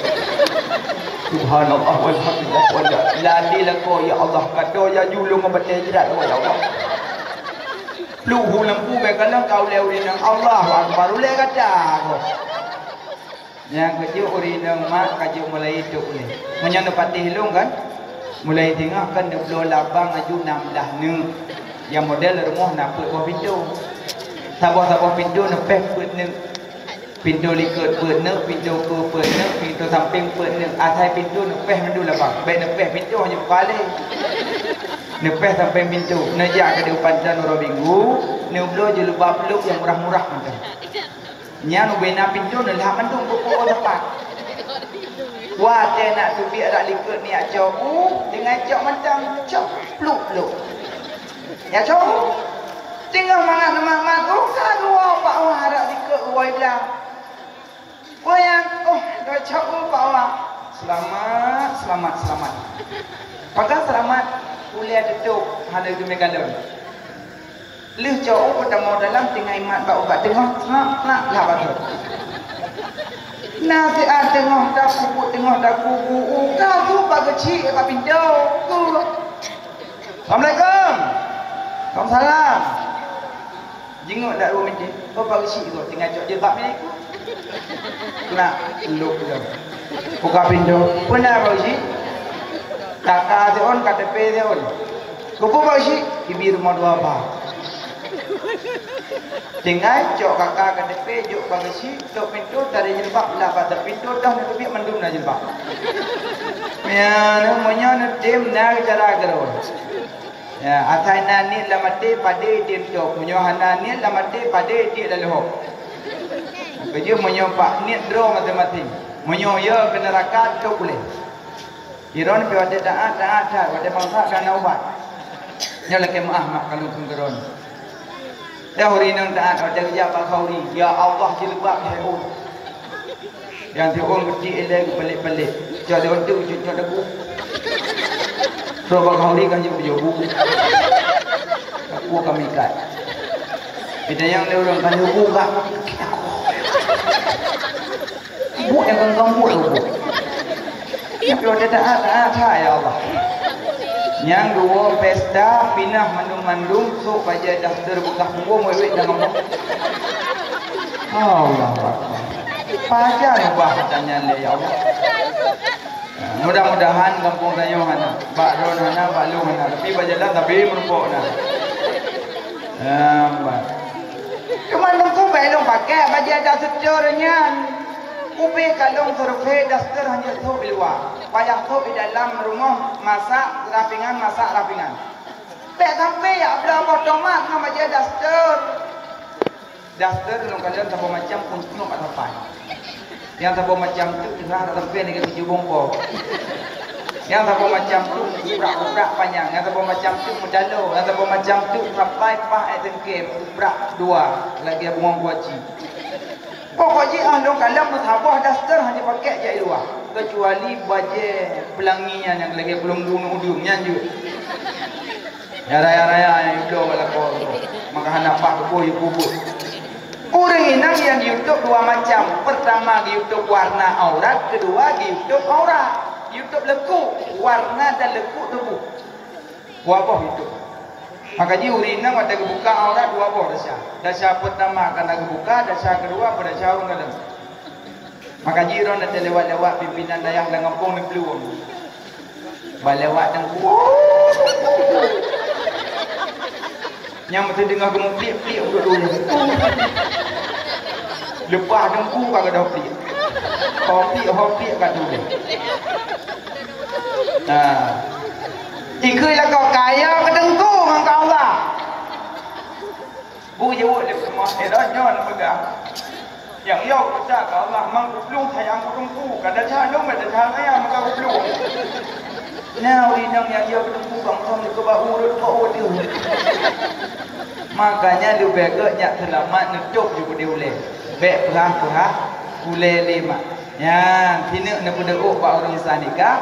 Subhanallah walhamdulillah wala ladilah ko ya Allah kata ya julung ngebatai jerat ya Allah. Luhu lembu bekalang kau lewinang Allah akbar ulai kata ko. Yang kecil urinang mak kaju mulai hidup ni. Menyana patih long kan? Mulai tengok kan dia belum labang aju 16 ni. Yang model rumah nak buat pintu. Sabah-sabah pintu nepeh put ni. Pintu liket put ni, pintu ke put ni, pintu samping put ni. Atai pintu nepeh mendu labang. Baik nepeh pintu hanya kepala. Nepeh sampai pintu. Najak ke depan dan orang minggu. Neblo je lebah peluk yang murah-murah macam. Nya nu bena pintu nu lah mendung pokok tempat. Wah dia nak tu biar dak likut ni acau. Dengan acau macam cok pluk. Ya cok. Tengah mangan tu kan wah pak wah dak likut woi bilang. Wah yang dak cok pak wah. Selamat. Pakai selamat kuliah tutup hal itu megalon. Lih jauh pertama dalam tengah imat bak ubat tengah nak lah betul. Nasi tengah dah kubuk kau tu bak kecil bak pintu tu. Assalamualaikum. Waalaikumsalam. Jenguk dak rumah ni. Kau bak kecil tu tinggal jauh je bak ni. Nak luk je. Buka pintu. Pernah bak kecil. Kakak seon KTP seon. Kau bak kecil ibi rumah dua bak. Tinggal jok kakak ke depan jok bagasi tok pintu dari jilbab lah pada pintu dah nak biar mendung dah jilbab. Ya namanya nak dem nak cara gerau. Ya atai nani la mati pada dem tok munyo hanani la mati pada dia dah lohok. Kerja munyo pak niat draw mati-mati. Munyo ya ke neraka tok boleh. Iron pe ada taat ada bangsa dan ubat. Nya leke maah mak kalau penggeron. Dah hari nang taat ada kerja pak khauri. Ya Allah jilbab hayun. Yang diorang kecil eleng pelik-pelik. Jadi untuk cucuk debu. So pak khauri kan jobu. Aku kami kat. Kita yang dia orang kan jobu kak. Ibu yang kau buat tu. Tapi ada taat ya Allah. Yang dua pesta pinah mandung-mandung sok baja dah terbuka punggung wewek dah ngomong. Allah Akbar. Pajar ubah tanya le ya Allah. Mudah-mudahan kampung Tayong hana, Bak Ron hana, Bak Lu hana, tapi bajalah tapi merupuk dah. Kemana kau belum pakai baja dah secernya. Ubi kalung survei daster hanya tu di luar. Payah tu di dalam rumah masak rapingan. Pek sampai ya berapa tomat nama dia daster. Daster kalau kalian tak macam untuk tak sampai. Yang tak macam tu kita tak sampai dengan tujuh bongkok. Yang tak macam tu ubrak panjang. Yang tak macam tu medalo. Yang tak macam tu sampai pah etengke ubrak dua lagi buang kuaci. Pokoknya ahli kalam musabah daster hanya pakai je luar. Kecuali baje pelanginya yang lagi belum ujungnya je. Ya raya yang itu kalau maka hendak pak kubur. Orang inang yang di YouTube dua macam. Pertama di YouTube warna aurat, kedua di YouTube aurat. YouTube lekuk warna dan lekuk tubuh. Wabah itu. Makanya urina mata kebuka aurat dua buah dasar pertama akan kebuka, dasar kedua pada jauh dalam. Makanya orang ada lewat-lewat pimpinan dayah dan ngapung dan peluang. Balewat dan yang mesti dengar gemuk plik-plik duduk-duduk. Lepas dengku kagak ada plik. Hopi kat dulu. Ikutlah kau kaya ke dengku dengan kau Allah. Bu jawab dia semua. Dah nyon pegang. Yang yau kita ke Allah mang belum sayang dengku. Kada calung ada sayang maka belum. Now inang yang yau dengku bang som ke bahu kau dia. Makanya lu begaknya selamat nutup juga dia boleh. Bek perah boleh lima. Ya, kini nak berdoa pak orang Islam nikah.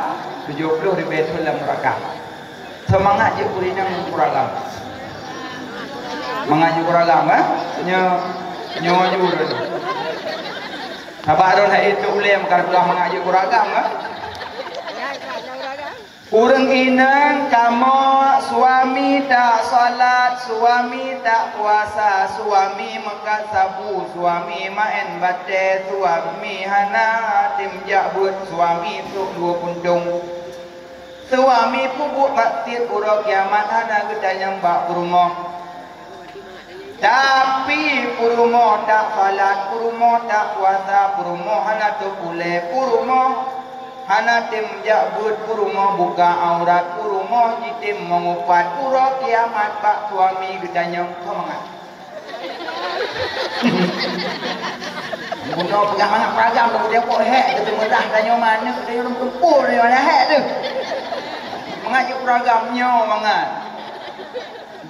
70 di Baitul Murakam. Semangat je kurinang kuragam. Mengaji kuragam nyo juru. Apa ada itu ulem kalau mengaji kuragam Kurang inang kamu suami tak salat, suami tak puasa, suami makan sabu, suami main bate, suami hana tim jabut, suami tuk dua puntung, suami pupuk maksir urok kiamat hana kita nyambak rumah. Tapi purumo tak salat, purumo tak puasa, purumo hana tu pule, purumo hana tim jabut, purumo buka aurat, purumo jitim mengupat, puro kiamat pak suami gedanyong semangat. Bunuh pegang mangat peragam tu dia kok hek tu mudah tanya mana dia orang tempur dia mana hek tu. Mengaji peragamnya mangat.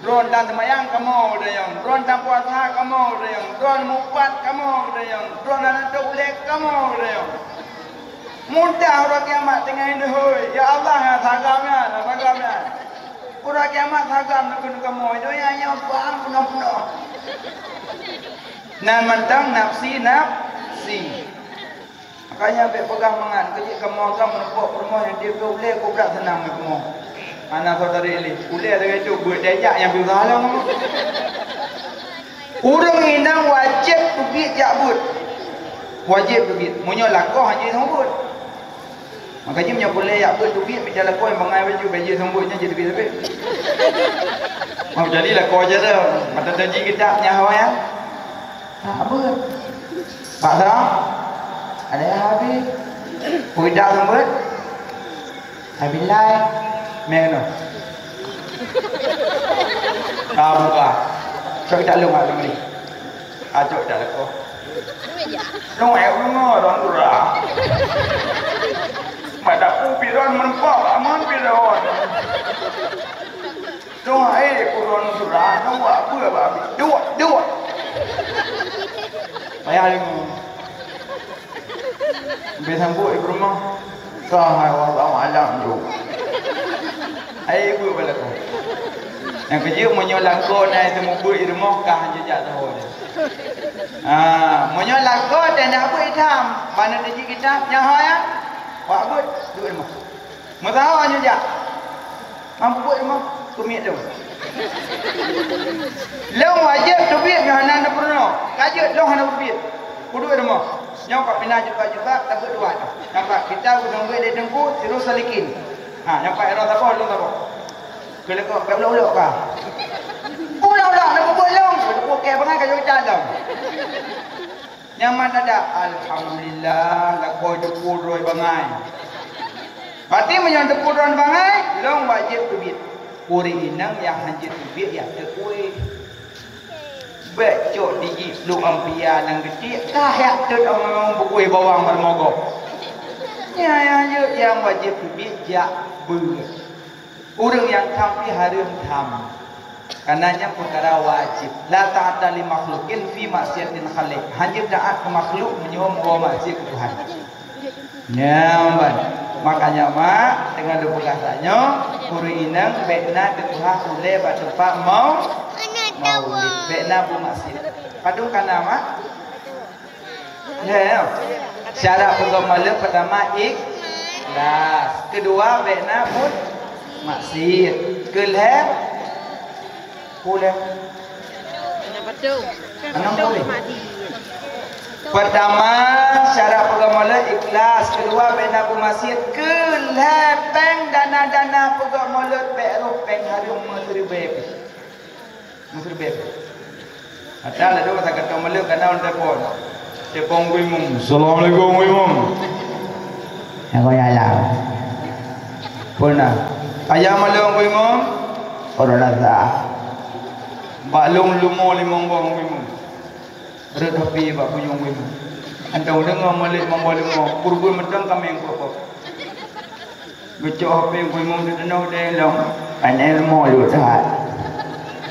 Drone dan semayang kamu dayang, drone dan puasa kamu dayang, drone mupat kamu dayang, drone dan tulek kamu dayang. Mudah orang kiamat tengah ini hoi. Ya Allah ya sagamnya, sagamnya. Orang kiamat sagam nak kamu. Itu yang faham penuh-penuh. Nan mentang nafsi. Makanya ambil pegang mangan. Kejik kamu akan menepuk rumah yang dia boleh kau berat senang kamu. Anak saudari ini, boleh ada itu buat dajak yang berusaha kamu. Urang inang wajib tubik jabut. Wajib tubik. Munyo lakoh haji sambut. Makanya punya boleh ya apa tu biar macam lakoh yang bangai baju baju sambutnya jadi lebih. Mau jadilah kau aja dah. Mata janji kita punya hawa ya. Apa? Pak Sarah? Ada habis. Puida sambut. Habis lai. Mana? Buka. So kita lung ada ni. Acok dah lakoh. Lung orang durah. Pada piron menempok aman piron. Doa kurun surah, doa apa babi. Doa. Payah lemu. Besambut ibu rumah. Sahai wallahu alam tu. Ai ibu bala ko. Yang kerja menyolang ko nai temu bu di rumah kah jejak tahu dia. Menyolang ko dan apa hitam. Mana dia kita nyahai ya? Pak buat duit rumah. Matawa juga. Mampu buat rumah tumit tu. Long wajib duit hana nak perlu. Kajut long hana duit. Duit rumah. Nyok kat pindah juga tak berduat. Nampak kita udang duit dia tengku terus salikin. Nampak era tak apa long tak apa. Kalau kau belok-belok kah? Ulang-ulang nak buat long. Okey bangai kajut dalam. Nyaman ada alhamdulillah lakoi depur roi bangai. Pati menyan depur roi bangai, long wajib tubit. Puri inang yang hanjit tubit ya tekui. Becok digi lu ampia nang gede kah ya tut orang bukui bawang bermogok. Ya yang wajib tubit ya ber. Orang yang tampi harum tam. Karenanya perkara wajib. La ta'ata li makhlukin fi maksiatin khaliq. Hanya taat ke makhluk menyuruh membawa maksiat ke Tuhan. Nyaman. Makanya mak dengan dua perkataannya kuri inang bekna Tuhan boleh bertempat mau maulid. Bekna bu maksiat. Padung kana mak? Ya. Syarat pengamal pertama ikhlas. Kedua bekna pun maksiat. Kelih boleh. Enam boleh. Pertama syarat pengamal ikhlas. Kedua bina bermaksiat. Kelepeng dana-dana pengamal berupeng harum Mesir beb. Ada tu kata kata malu kerana on telefon gue mum. Assalamualaikum gue mum. Aku yalah. Pernah. Ayam malu gue mum. Orang lazah. Balung lumo limong bong wimu. Berat api bak puyung wimu. Anda dengar malik membalung mo. Kurbu mentang kami yang kopok. Becok api wimu di denau delong. Anel mo lu dah.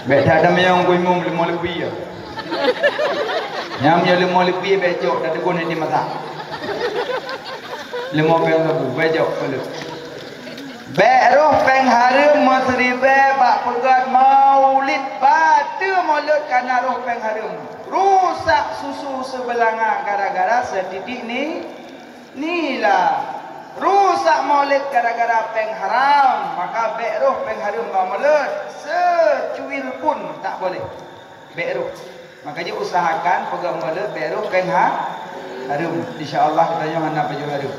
Bet ada yang wimu limo lebih ya. Nyam ya limo lebih becok dah tegun di mata. Limo bel sabu becok peluk. Beroh peng harum masribe bak pegat maulid batu maulid karena roh peng harum. Rusak susu sebelanga gara-gara setitik nilah. Rusak maulid gara-gara peng haram, maka beroh peng harum maulid secuil pun tak boleh. Beroh. Makanya usahakan pegang maulid beroh peng harum. Insya-Allah kita jangan nak baju harum.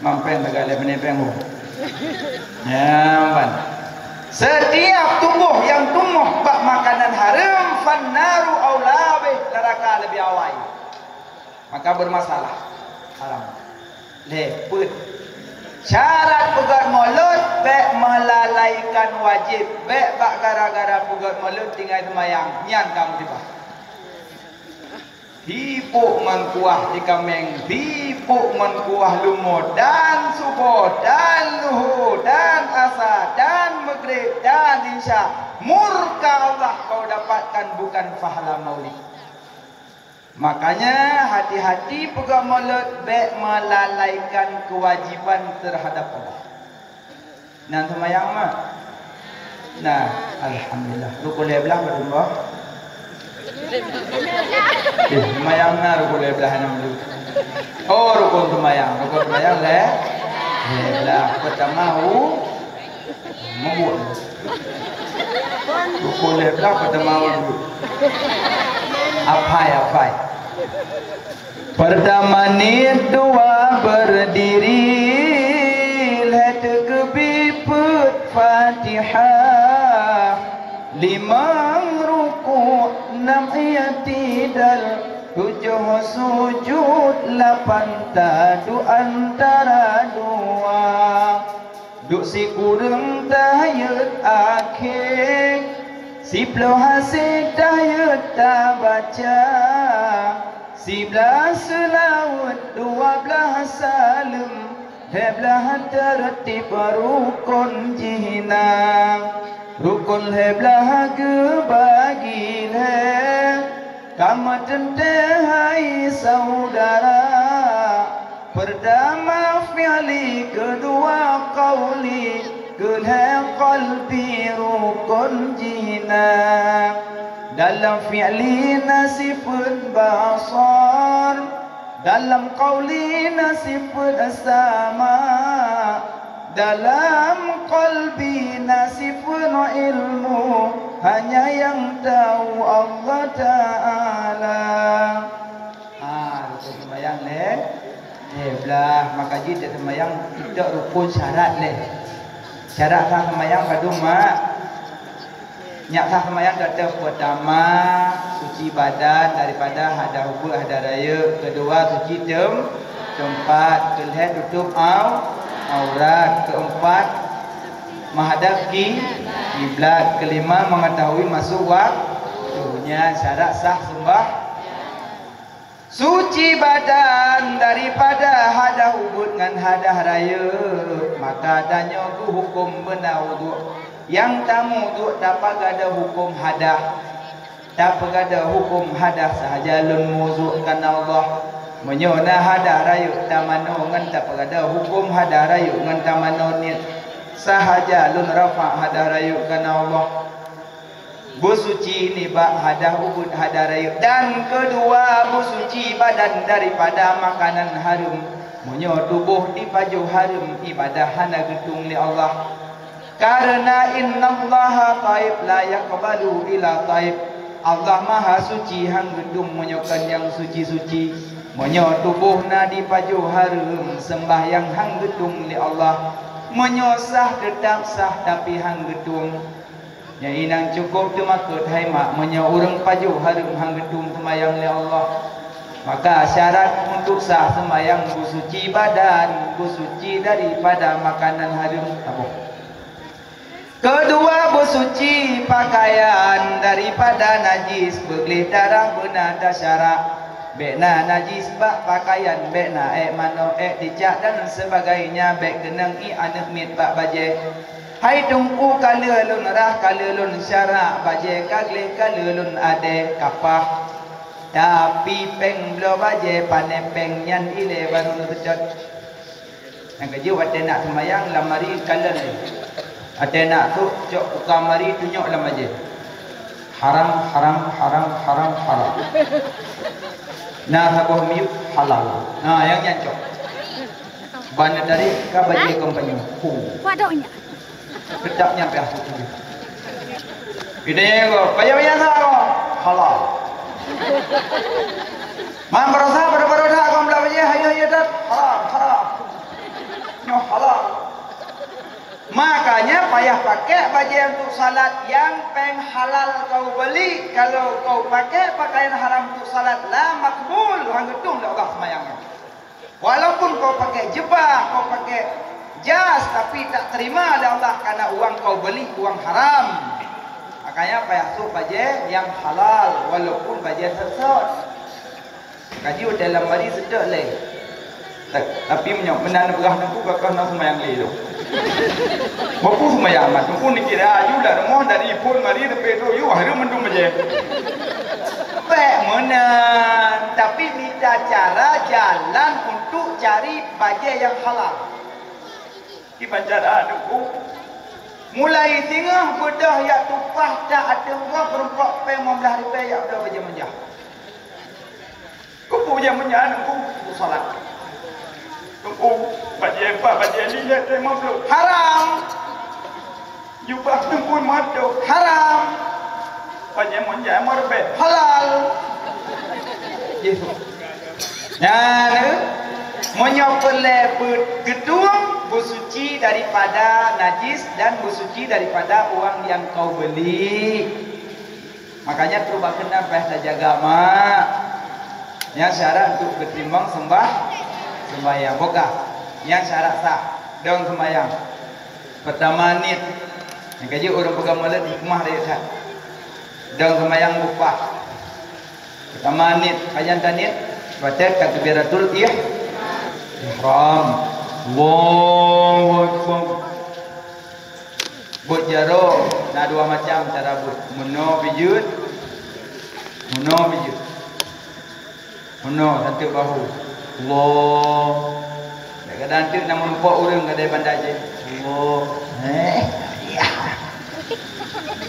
Mampeng tegale menepeng. Ya, man. Setiap tumbuh yang tumbuh bak makanan haram fannaru aulabih neraka lebih awal. Maka bermasalah haram. Leput. Syarat pegat mulut bek melalaikan wajib. Bek bak gara-gara pegat mulut tinggal semayang. Nyan kamu tiba. Hipuk menkuah di kameng, hipuk menkuah lumur dan subuh dan luhur dan asar dan maghrib dan isya. Murka Allah kau dapatkan bukan pahala maulid. Makanya hati-hati pegang mulut baik melalaikan kewajiban terhadap Allah. Nah semayang mah. Nah alhamdulillah. Rukun belah berdua. Semayang na rukun belah enam dulu. Oh rukun semayang le. Belah pertama membuat. Rukun belah pertama dulu. Apa? Pertama ni dua berdiri let kebiput Fatihah lima ruku' 6 i'tidal 7 sujud 8 tadu antara dua duk si kurang tahiyat akhir 10 hasil tahiyat tak baca 11 selawat 12 salam 12 tertib rukun jihnang rukun heblah ke bagi kamu tentehai saudara pertama fi'li kedua qauli kedua qalbi rukun jihnang dalam fi'li nasifun basar dalam qauli nasifun sama dalam qalbi nasifun ilmu hanya yang tahu Allah Ta'ala. Rukun sembahyang belah maka jid sembahyang tidak rukun syarat syarat sah sembahyang kadung mak nyak sah sembahyang kata pertama suci badan daripada hada hubur hada raya kedua suci tempat kelih tutup aurat keempat menghadap kiblat kelima mengetahui masuk waktunya syarat sah sembah suci badan daripada hadah ubud dengan hadah raya maka adanya tu hukum benar wuduk yang tamu tu dapat ada hukum hadah dapat ada hukum hadah sahaja lun muzuk karena Allah menyona hadah rayu tamano ngan dapat ada hukum hadah rayu ngan tamano niat sahaja lun rafa hadah rayu karena Allah bersuci ni bak hadah ubud hadah rayu dan kedua bersuci badan daripada makanan harum munyo tubuh di baju harum ibadah hana gedung li Allah karena innallaha taib la yaqbalu ila taib Allah maha suci hang gedung munyokan yang suci-suci munyo tubuh na di baju harum sembahyang hang gedung li Allah menyosah tetap sah tapi hang gedung yang inang cukup tu makut hai mak menyo urang paju harum hang gedung sembayang li Allah maka syarat untuk sah sembayang suci badan suci daripada makanan harum apa kedua bersuci pakaian daripada najis beglih darah benada syarak bekna najis bak pakaian bekna mano dicak dan sebagainya bek genang anak mit bak baje hai tungku kala lun rah kala lun syarak baje kagle kala lun ade kapah tapi peng blo baje pane peng nyan ile baru terjat Yang kerja ate nak sembahyang lamari kala ni. Ate nak tu cok buka mari tunjuk dalam masjid. Haram haram haram haram haram. Nah sabuh miu halal. Nah yang nyancok. Bana dari ka bagi kompanyo. Wadoknya. Sedap nyampe asuk tu. Ide ko, paya-paya sa ko. Halal. Mang berosa baru-baru dah kau belanja hayo dah haram haram. Nyo halal. Makanya payah pakai baju untuk salat yang peng halal kau beli. Kalau kau pakai pakaian haram untuk salat la makbul, orang gedung dah Allah semayangnya. Walaupun kau pakai jubah, kau pakai jas, tapi tak terima oleh Allah karena uang kau beli uang haram. Makanya payah tu baju yang halal walaupun baju tersot. Kaji dalam mari sedek le. Tapi menan berah nangku bakal nak semayang le tu. Bapu semayang mat tu ni kira ayu dah mohon dari pun mari depe tu yu hari mendung aje. Baik menan tapi minta cara jalan untuk cari baju yang halal. Di bandara tu mulai tengah bedah ya tupah tak ada orang perempuan peng 15 ribu ya dah baju menjah. Kau punya menjah aku salat. Tunggu baju apa baju ni dia memang belum haram. Jubah tunggu madu haram. Baju menjah marbe halal. Yesus. Ya, menyopele gedung bersuci daripada najis dan bersuci daripada uang yang kau beli. Makanya terubah kena payah jaga mak. Yang syarat untuk ketimbang sembahyang bokah. Yang syarat sah dalam sembahyang. Pertama nit. Yang kaji orang pegang malam hikmah dia sah. Dalam sembahyang bukah. Pertama nit, kajian tanit. Baca takbiratul ihram. Allahu akbar. But jaro ada dua macam cara but. Muno bijut. Muno bijut. Muno satu bahu. Allah. Kadang-kadang tu nak melupak orang kadai bandar je. Allah. Dia.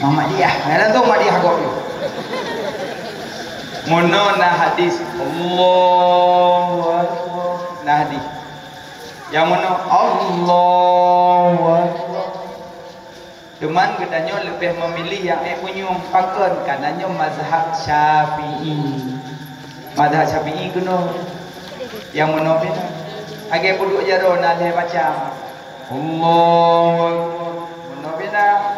Mama dia. Kadang tu mak dia agak tu. Muno na hadis. Allahu akbar. Na hadis. Yang mana Allahu Akbar. Cuman katanya lebih memilih yang punya pakon kananya mazhab Syafi'i. Mazhab Syafi'i kuno yang mana bina. Age puduk jaro nak leh macam Allahu Akbar. Mana bina?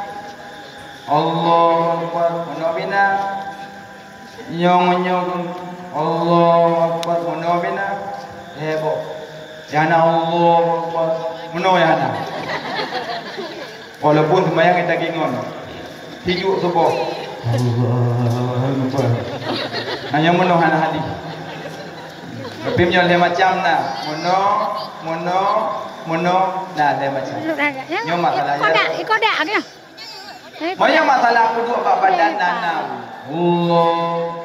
Allahu Akbar. Mana bina? Nyong Allahu Akbar. Mana bina? Heboh. Jana Allah Meno yana. Walaupun sembahyang kita gingon. Hijuk subuh. Allah Akbar. Hanya meno hana hadi. Tapi menyoleh macam na. Meno nah dia macam. Nyo masalah ya. Ikut dak dia. Moyo masalah duduk bab badan nanam. Allah.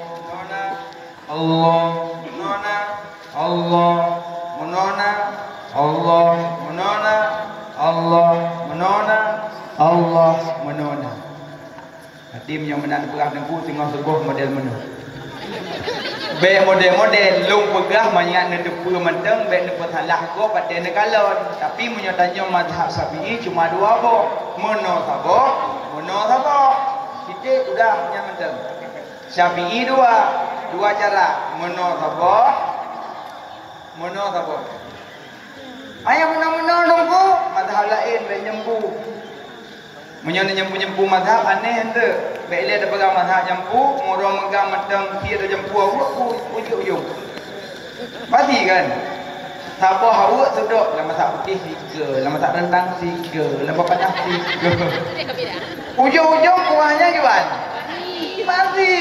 Menona Allah menona. Hati yang menak perah dengku tengah sebuah model menu. Be model-model lung pegah banyak nak depu menteng be nak salah ko pada negalon. Tapi menyatanya mazhab Syafi'i cuma dua boh. Mono sabah. Kita udah yang menteng. Syafi'i dua cara. Mono sabah. Ayah menang-menang nunggu mazhab lain be nyempu. Menyana nyempu mazhab aneh ente. Be ile ada pegang mazhab nyempu, morong megang meteng ti ada nyempu awak ujung-ujung. Pasti kan? Sabah awak sedok dalam mazhab putih 3, dalam mazhab rendang 3, dalam panas 3. Ujung-ujung kuahnya gimana? Pasti.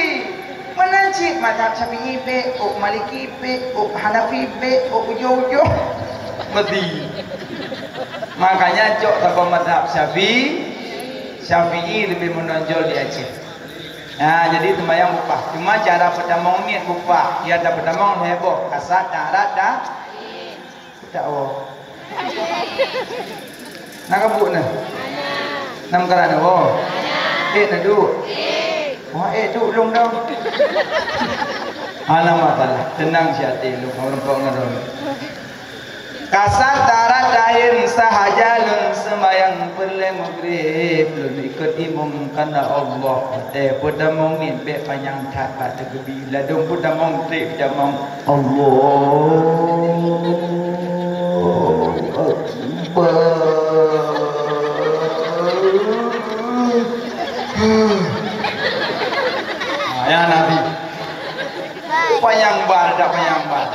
Menancik mazhab Syafi'i be, Maliki be, Hanafi be, ujung-ujung mesti. Makanya cok sabah mazhab Syafi'i lebih menonjol di Aceh. Nah, jadi sembahyang upah. Cuma cara pertama niat upah. Dia ada pertama heboh, kasat darat dah. Tak oh. Nak kabut na? Nam kerana oh. Nak duduk. Wah duduk long dah. Alamat Allah, tenang siati lu orang pengadon. Kasar tarat dain sahaja lun semayang perle maghrib lun ikut imam kana Allah pada mongin be panjang tak pada gebi ladung pada mong trip jamang Allah ya Nabi panjang bar dak panjang bar.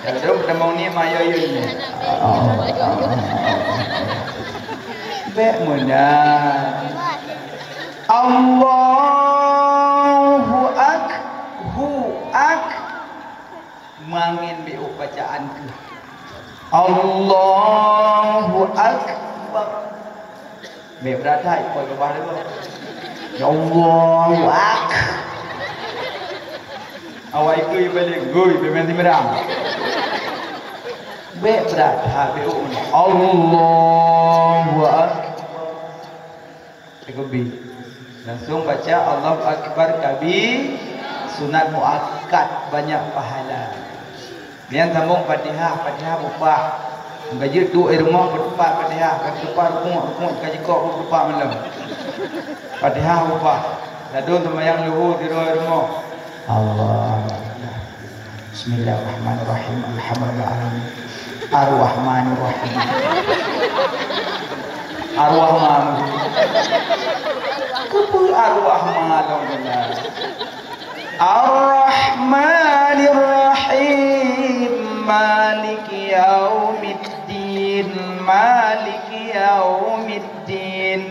Kalau pada mau ni maya ini. Baik mudah. Allahu ak mangin bi bacaan ke. Allahu akbar. Be beratai kau ke bawah. Ya Allahu ak. Awak ikut balik goi pemain merang. Be berat habis Allahu akbar. Ikubi. Langsung baca Allahu akbar kabi sunat muakkad banyak pahala. Biar sambung Fatihah buka. Gaji tu rumah berdepan Fatihah, berdepan rumah gaji kau berdepan malam. Fatihah buka. Lalu sembahyang luhur di rumah. Allah Bismillahirrahmanirrahim Alhamdulillahirrahmanirrahim Ar-Rahmanirrahim Ar-Rahman Kupul Ar-Rahman Ar-Rahmanirrahim Maliki yaumiddin Maliki yaumiddin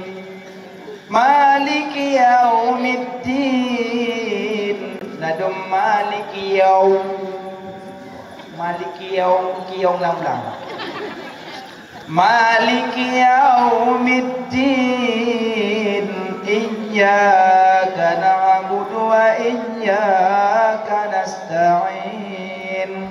Maliki yaumiddin Nadum maliki yaum kiyong lang maliki yaumiddin iyyaka na'budu wa iyyaka nasta'in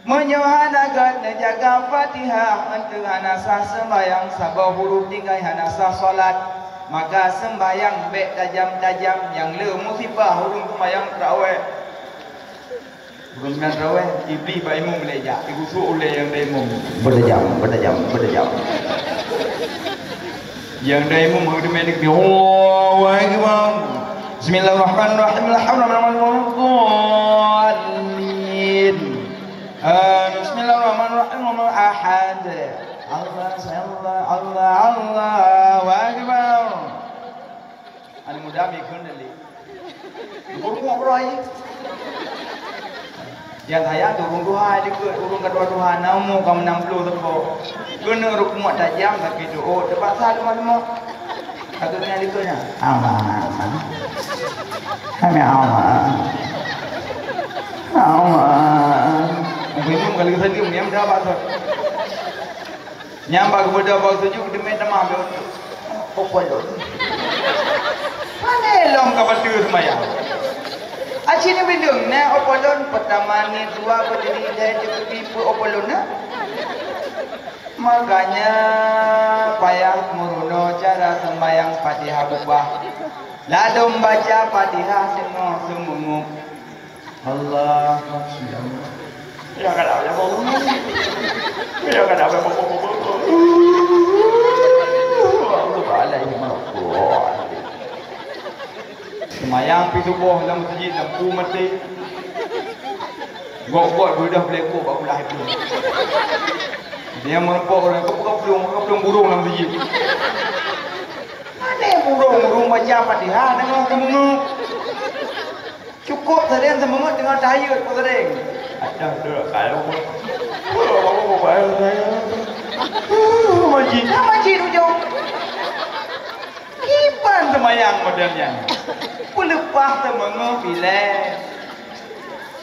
menyohanakan jaga Fatihah untuk hanasah sembahyang sabah huruf tinggal hanasah solat. Maka sembahyang baik tajam-tajam yang le musibah hurung sembahyang tarawih. Hurung tarawih iblis baimu melejak, ibu su oleh yang daimu berdajam. Yang daimu mengedemek di Allahu akbar. Bismillahirrahmanirrahim. Alhamdulillahirrahmanirrahim. Bismillahirrahmanirrahim. Ahad. Allah Allahu akbar. Ani muda mikun dali. Urung ngobrol. Yang saya tu urung Tuhan juga, urung kedua Tuhan namu kamu 60 tempo. Kena rukuk tajam tak gitu. Oh, terpaksa semua. Satu dengan dikunya. Allah. Kami Allah. Minum kali tadi minum dah bahasa. Nyambak kepada bau tujuh demi demam dia. Opolon. Mana elom kapal tu semayang. Aci ni bidung ne opolon pertama ni dua berdiri dari tipu opolon na. Makanya payah meruno cara sembahyang Fatihah buka. Lalu baca Fatihah semua. Allah Subhanahu. Ya kada ya Allah. Ya kada apa apa. Semayang pi subuh dalam masjid lampu mati. Gok-gok budak pelekok baru lah itu. Dia merempok orang kepulung burung dalam masjid. Mana burung baca Fatihah dengan semua. Cukup sering semua dengan tahiyat pun sering. Ada kalau Majid ujung. Kipan semayang modelnya. Pelepah temengu pilih.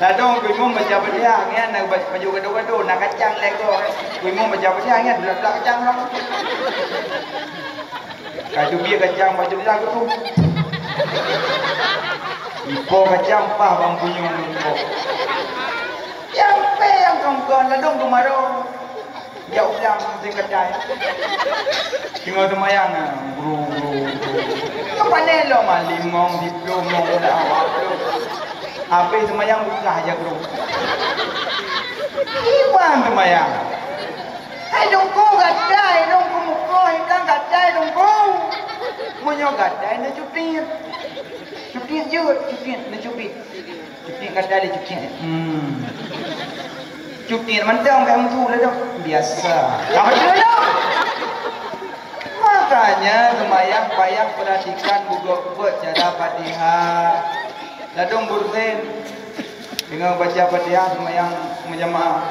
Ladong kuimu baca Fatihah ni nak baju gaduh-gaduh nak kacang lego. Kuimu baca Fatihah ni dah kacang lah. Kadu biar kacang baju dia tu. Ipo kacang pah bang punya ipo. Yang pe yang kongkon ladong kemaru. Ya ulang di kedai. Tengok semayang bro. Apa ni lo malimong diplomong dah awak tu. Habis semayang buka aja bro. Iwan semayang. Hai dongko gadai, dongko muko hidang gadai dongko. Munyo gadai na cupit. Cupit je, cupit na cupit. Cupit gadai le cupit. Cupit mandang kayak tu lah dah. Biasa. Kamu betul dah. Makanya semayang payah perhatikan buku-buku cara Fatihah. Ladung burzen. Dengan baca Fatihah semayang menjamaah.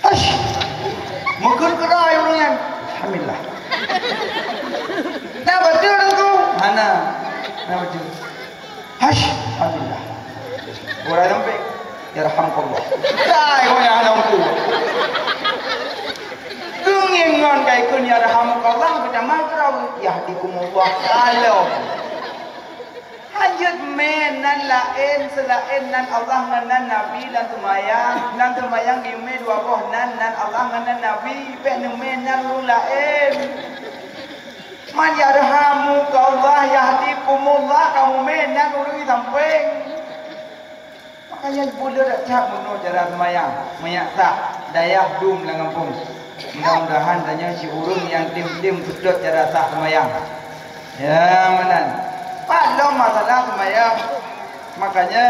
Ash. Mukul kerai orangnya. Alhamdulillah. Nah betul tu. Mana? Nah betul. Ash. Alhamdulillah. Orang sampai. Yarhamkallah. Dai ko ya nong tu. Ngon kai kun yarhamkallah pertama terau yahdikumullah kalau. Hajat men nan lain selain nan Allah nan Nabi dan semayang di me dua boh nan Allah nan Nabi pe men nan lu lain. Man yarhamukallah yahdikumullah kamu men nan lu samping. Makanya boleh tak cak menurut cara semayang. Mayak tak dayah dum lah kampung. Mudah-mudahan tanya si urung yang tim-tim sedot cara tak semayang. Ya manan. Pada masalah semayang. Makanya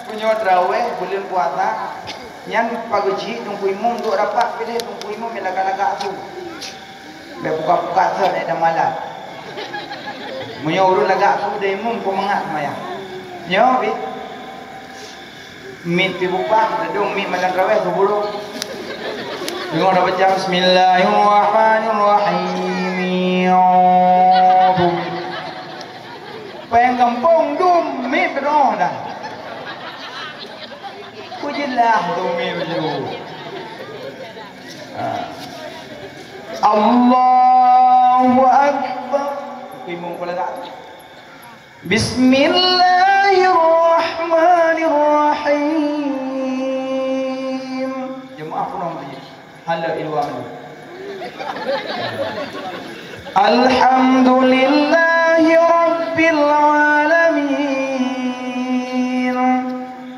punya terawih bulan puasa. Yang pagi tunggu imam untuk dapat pilih tunggu imam yang lagak-lagak tu. Buka-buka tu ada malam. Punya urung lagak tu dia imam pemangat semayang. Ya habis. Mit dibuka, ladung mit malam raweh sebelum. Dengar dah baca Bismillahirrahmanirrahim. Peng kampung dum mit penuh dah. Pujilah dum mit baju. Allahu Akbar. Imam pula tak. Bismillahirrahmanirrahim. Jemaah pun nama dia. Hala ilwam ni. Alhamdulillahi Rabbil Alamin.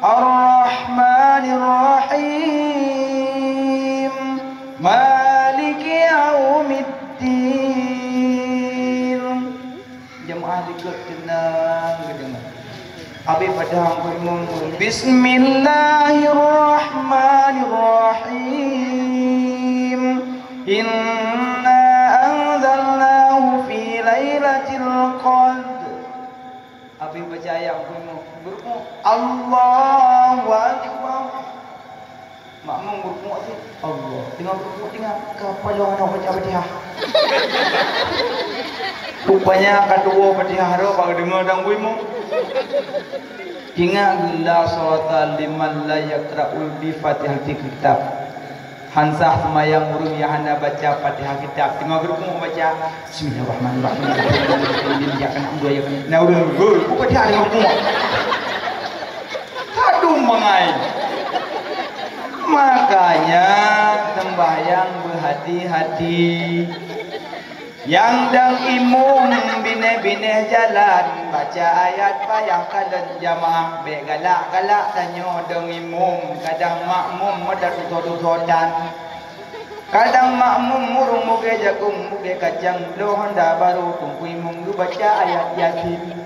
Ar-Rahmanirrahim. Maliki Yaumiddin. Jemaah ikut tenang ke dengar. Habis pada hangku imam. Bismillahirrahmanirrahim. Inna anzalnahu fi lailatul qadr. Habis baca ayat hangku imam. Berkut Allahu Akbar. Makmum berkut tu Allah. Tengok berkut tengok kepala orang baca Fatihah. Rupanya kedua Fatihah tu bagi dengar dan imam. Ingat la salata liman la yaqra'ul bi Fatihati kitab. Hansah semayang burung yang anda baca Fatihah kitab. Tengok berkut baca Bismillahirrahmanirrahim. Ya kan dua ya kan. Nah udah gol. Fatihah dengan berkut. Aduh mengai. Makanya sembahyang berhati-hati. Yang dang imum bine-bine jalan baca ayat payah kadang jamaah be galak-galak tanya dang imum kadang makmum ada tutur-tuturan kadang makmum murung muge jagung muge kacang lo honda baru tunggu imum lu baca ayat yasin.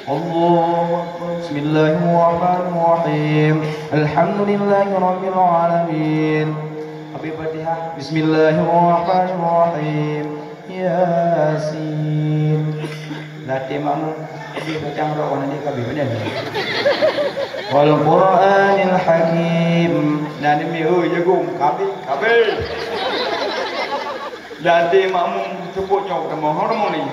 Allahu Akbar. Bismillahirrahmanirrahim. Alhamdulillahirabbil alamin. Habis Fatihah. Bismillahirrahmanirrahim. Yasin. Latih makmum. Habis kacang roh nanti kabeh benar. Wal Qur'anil Hakim. Nani mi jagung kabeh. Latih makmum sebutnya hormon ni.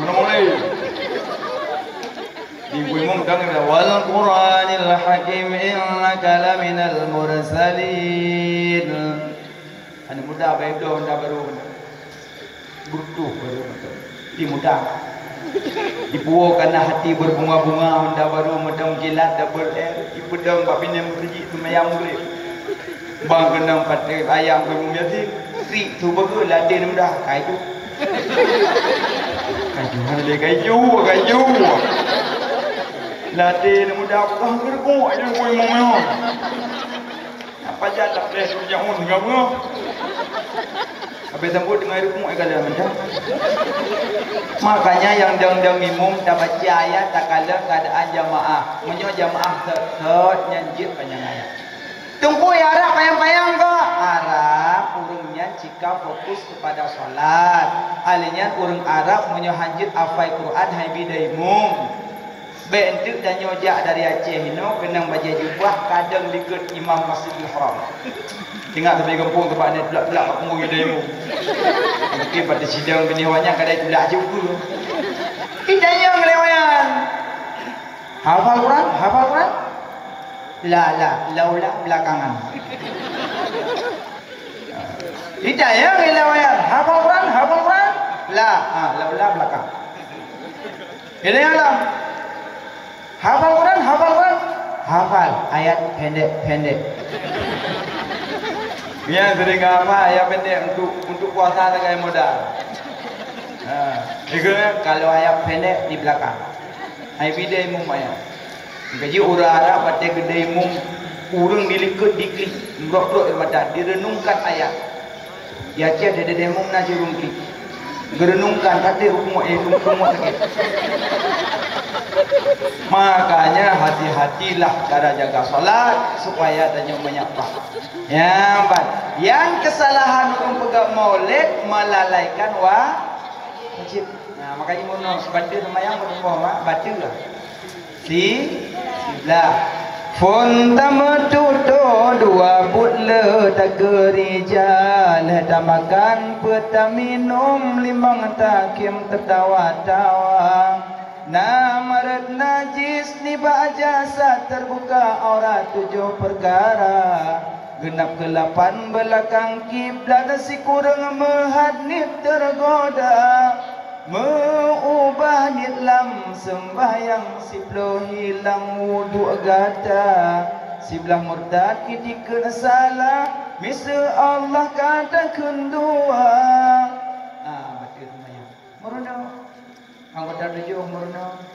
Ibu imam dengar wal Qur'anil Hakim innaka laminal mursalin. Ane muda baik dah anda baru bertuh baru di muda. Ibu karena hati berbunga-bunga anda baru macam kilat double air. Ibu dong bab ini mesti semayang boleh. Bang kena pakai ayam ke bumi hati. Krik tu bagus ladin mudah kayu. Kayu. Ladin mudah apa gergok je kau mau. Apa jalan deh tu jangan ngamu. Habis tembuk dengan air kumuk kala macam. Makanya yang dang imum tak baca ayat tak kala keadaan jamaah. Munyo jamaah set nyanjit panjang ayat. Tunggu ya Arab payang-payang ke? Arab urungnya jika fokus kepada solat. Alinya urung Arab munyo hanjit hafal Quran hai bidaimum. Bentuk dan nyojak dari Aceh ino kena baca jubah kadang likut Imam Masjidil Haram. Tengok tepi kampung tempat ni pelak-pelak aku ngui demo. Mungkin pada sidang beniwannya kadang pelak juga. Tidaknya ngelewayan. Hafal Quran? Laula belakangan. Tidaknya ngelewayan. Hafal Quran? Laula belakang. Ini alam. Hafal Quran? Hafal ayat pendek. Biar sering apa ayat pendek untuk puasa dengan modal. Juga kalau ayat pendek di belakang. Ayat bidai mum ayat. Gaji orang Arab pada gede mum urang dilikut diklik merok-merok ibadat direnungkan ayat. Ya cia ada demum na jurung klik. Gerenungkan kata rumah sakit. Makanya hati-hatilah cara jaga solat supaya tanya menyapa. Yang kesalahan orang pegang maulid melalaikan wajib. Nah, makanya mono baca semayang berdoa baca lah. Sila Fun tametuto dua butle tagerijal tamakan petaminum limang takim tertawa-tawa namarat najis niba jasa terbuka aurat 7 perkara genap ke-8 belakang kiblat si kurang mehadnif tergoda mengubah nitlam sembahyang siplo hilang wudu gata siblah murtad ketika salah misal Allah katakan dua baca sembahyang murno anggota 7 murno